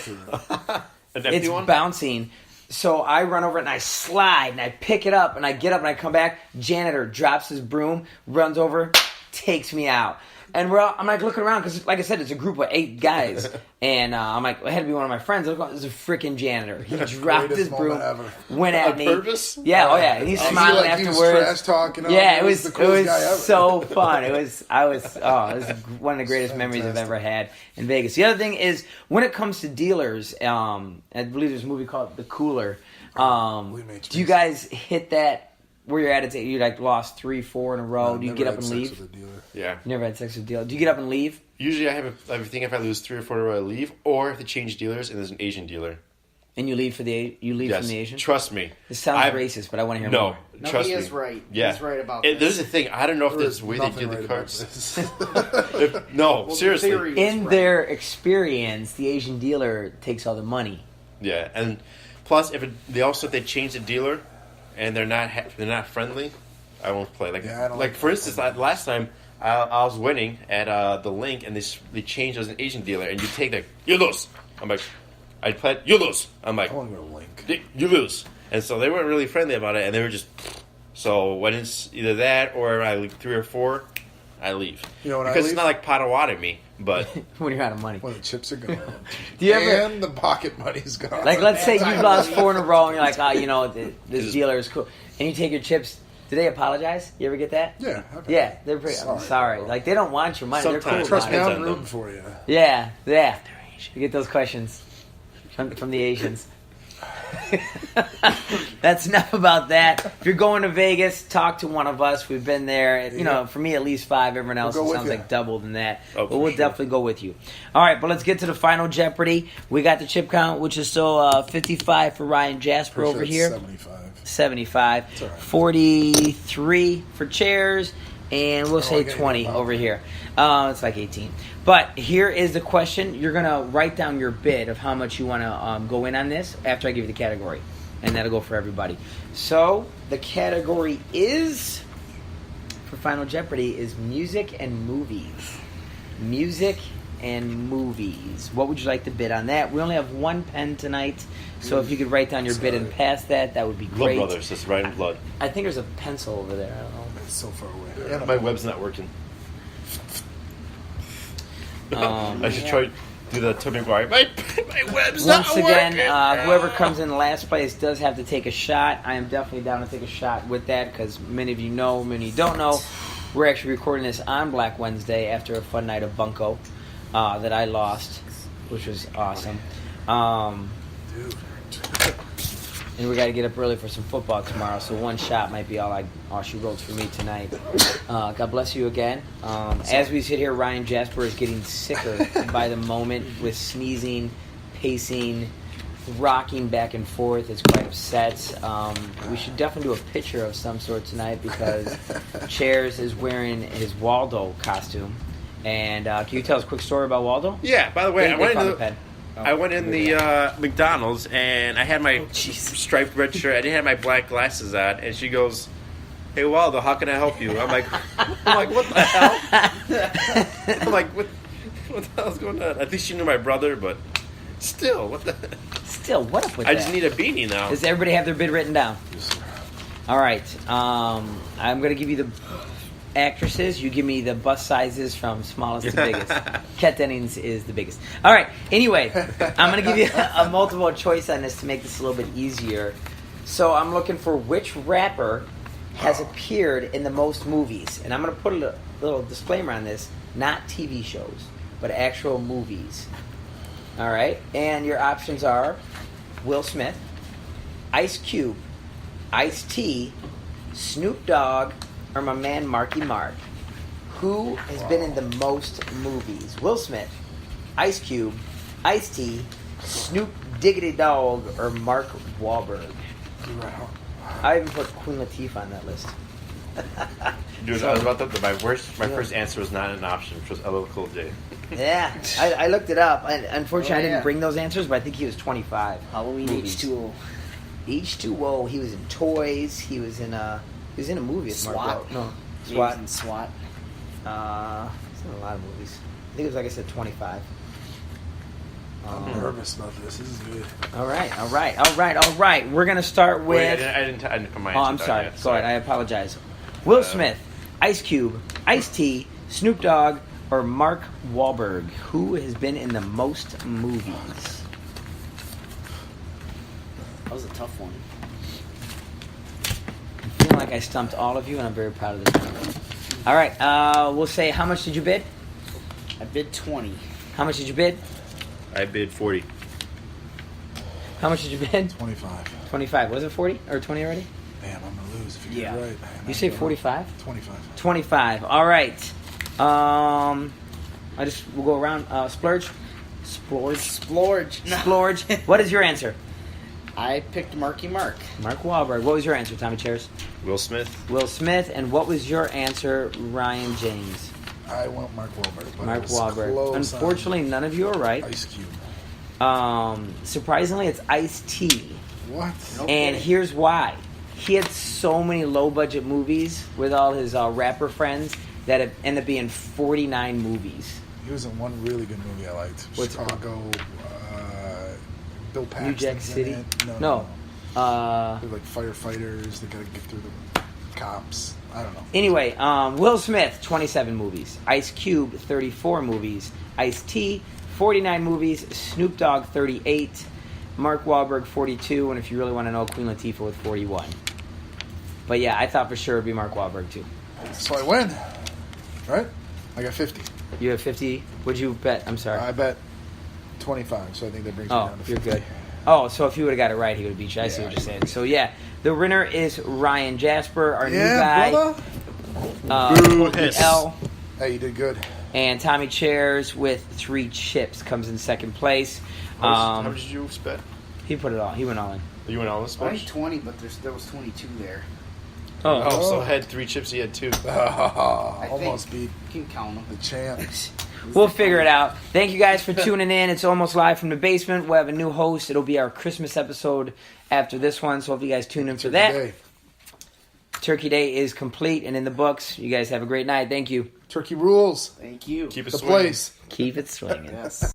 It's bouncing. So I run over it and I slide and I pick it up and I get up and I come back. Janitor drops his broom, runs over, takes me out. And I'm like looking around because, like I said, it's a group of 8 guys. And I'm like, it had to be one of my friends. I look, it's a freaking janitor. He dropped his broom, went at me. Purpose? Yeah, oh yeah. And he's smiling afterwards. He was trash talking. Yeah, it was the coolest guy ever. so fun. It was one of the greatest memories I've ever had in Vegas. The other thing is, when it comes to dealers, I believe there's a movie called The Cooler. Do you guys hit that where you're at, it's you like lost 3-4 in a row. Do you get up and leave? Yeah. You never had sex with a dealer. Do you get up and leave? Usually I think if I lose 3 or 4 in a row, I leave, or if they change dealers and there's an Asian dealer. And you leave from the Asian? Trust me. This sounds racist, but I want to hear more. No, trust he me. is right. Yeah. He's right about this. There's a thing. I don't know if there's a way they do the cards. Seriously. In their experience, the Asian dealer takes all the money. Yeah, and plus, if they change the dealer, and they're not friendly, I won't play. Like for instance, last time I was winning at the link, and they changed as an Asian dealer, and you take you lose. I'm like, I played, you lose. I'm like, I want to go to Link. You lose. And so they weren't really friendly about it, and they were just. So when it's either that or I leave 3 or 4, I leave. You know what? Because it's not like Potawatomi, but when you're out of money. Well, the chips are gone. And the pocket money's gone. Like, let's say you've lost 4 in a row, and you're like, this dealer is cool, and you take your chips. Do they apologize? You ever get that? Yeah. Yeah, they're pretty. I'm sorry. Like, they don't want your money. Sometimes. They're cool. Trust me, about it. I'm rooting for you. Yeah. You get those questions from the Asians. That's enough about that. If you're going to Vegas, talk to one of us. We've been there. For me, at least 5. Everyone else sounds like double than that. But we'll definitely go with you. All right, but let's get to the final Jeopardy. We got the chip count, which is still 55 for Ryan Jasper over here. 75. It's all right. 43 for chairs. And we'll say 20 over here. It's like 18. But here is the question. You're going to write down your bid of how much you want to go in on this after I give you the category. And that'll go for everybody. So the category is, for Final Jeopardy, is music and movies. Music and movies. What would you like to bid on that? We only have 1 pen tonight. So if you could write down your bid and pass that would be great. Blood Brothers, just right in blood. I think there's a pencil over there. I don't know. It's so far away. Yeah, my web's not working. I should try to do the Tobey Maguire. My web's not working. Once again, whoever comes in last place does have to take a shot. I am definitely down to take a shot with that because many of you know, many of you don't know. We're actually recording this on Black Wednesday after a fun night of bunco that I lost, which was awesome. And we got to get up early for some football tomorrow, so 1 shot might be all she wrote for me tonight. God bless you again. As we sit here, Ryan Jasper is getting sicker by the moment with sneezing, pacing, rocking back and forth. It's quite upset. We should definitely do a picture of some sort tonight because Chairs is wearing his Waldo costume. And can you tell us a quick story about Waldo? Yeah, by the way, I went in the pen. McDonald's and I had my striped red shirt. I didn't have my black glasses on, and she goes, "Hey Waldo, how can I help you?" I'm like, what the hell? I'm like, what the hell's going on? I think she knew my brother, but still, what the? Still, what up with that? I just need a beanie now. Does everybody have their bid written down? All right. I'm going to give you the actresses. You give me the bust sizes from smallest to biggest. Kat Dennings is the biggest. All right. Anyway, I'm going to give you a multiple choice on this to make this a little bit easier. So I'm looking for which rapper has appeared in the most movies. And I'm going to put a little disclaimer on this. Not TV shows, but actual movies. All right. And your options are Will Smith, Ice Cube, Ice-T, Snoop Dogg, or my man Marky Mark. Who has been in the most movies? Will Smith, Ice Cube, Ice-T, Snoop Diggity Dogg, or Mark Wahlberg? I even put Queen Latifah on that list. Dude, I was about to. My first answer was not an option, which was LL Cool J. Yeah, I looked it up. Unfortunately, I didn't bring those answers, but I think he was 25. Halloween H2O. H2O. He was in Toys. He was in a movie. With SWAT. Mark no, He SWAT. was in SWAT. He's in a lot of movies. I think it was like I said, 25. I'm nervous about this. This is good. All right. We're gonna start with. Wait, I didn't put my answer I'm down sorry. yet. Go ahead. I apologize. Will Smith, Ice Cube, Ice-T, Snoop Dogg, or Mark Wahlberg? Who has been in the most movies? That was a tough one. I'm feeling like I stumped all of you, and I'm very proud of this. All right. We'll say, how much did you bid? I bid 20. How much did you bid? I bid 40. How much did you bid? 25. 25. Was it 40 or 20 already? Damn, I'm gonna lose. lose if you get it right. You say 45? 25. 25. All right. We'll go around. Splurge. Splorge. What is your answer? I picked Marky Mark. Mark Wahlberg. What was your answer, Tommy Chairs? Will Smith. Will Smith. And what was your answer, Ryan James? I went Mark Wahlberg. But Mark Wahlberg. Close. Unfortunately, none of you are right. Ice Cube. Surprisingly, it's Ice-T. What? And here's why. He had so many low-budget movies with all his rapper friends that it ended up being 49 movies. He was in one really good movie I liked. What's Chicago. Bill Paxton. New Jack City? No. No. They're like firefighters. They gotta get through the cops. I don't know. Anyway, Will Smith, 27 movies. Ice Cube, 34 movies. Ice-T, 49 movies. Snoop Dogg, 38. Mark Wahlberg, 42. And if you really want to know, Queen Latifah with 41. But yeah, I thought for sure it would be Mark Wahlberg too. So I win. Right? I got 50. You have 50? What'd you bet? I'm sorry. I bet 25, so I think that brings me down to 50. You're good. Oh, so if you would have got it right, he would have beat you. I see what you're saying. So yeah, the winner is Ryan Jasper, our new guy. Brother. L. Hey, you did good. And Tommy Chairs with 3 chips comes in second place. How much did you bet? He put it all. He went all in. You went all in, Only Splurge? 20, but there was 22 there. Oh, so I had 3 chips, you had 2. Almost beat You can count them. the champs. We'll figure it out. Thank you guys for tuning in. It's almost live from the basement. We'll have a new host. It'll be our Christmas episode after this one, so hope you guys tune in for that. Day. Turkey Day is complete and in the books. You guys have a great night. Thank you. Turkey rules. Thank you. Keep it The swinging. place. Keep it swinging. Yes.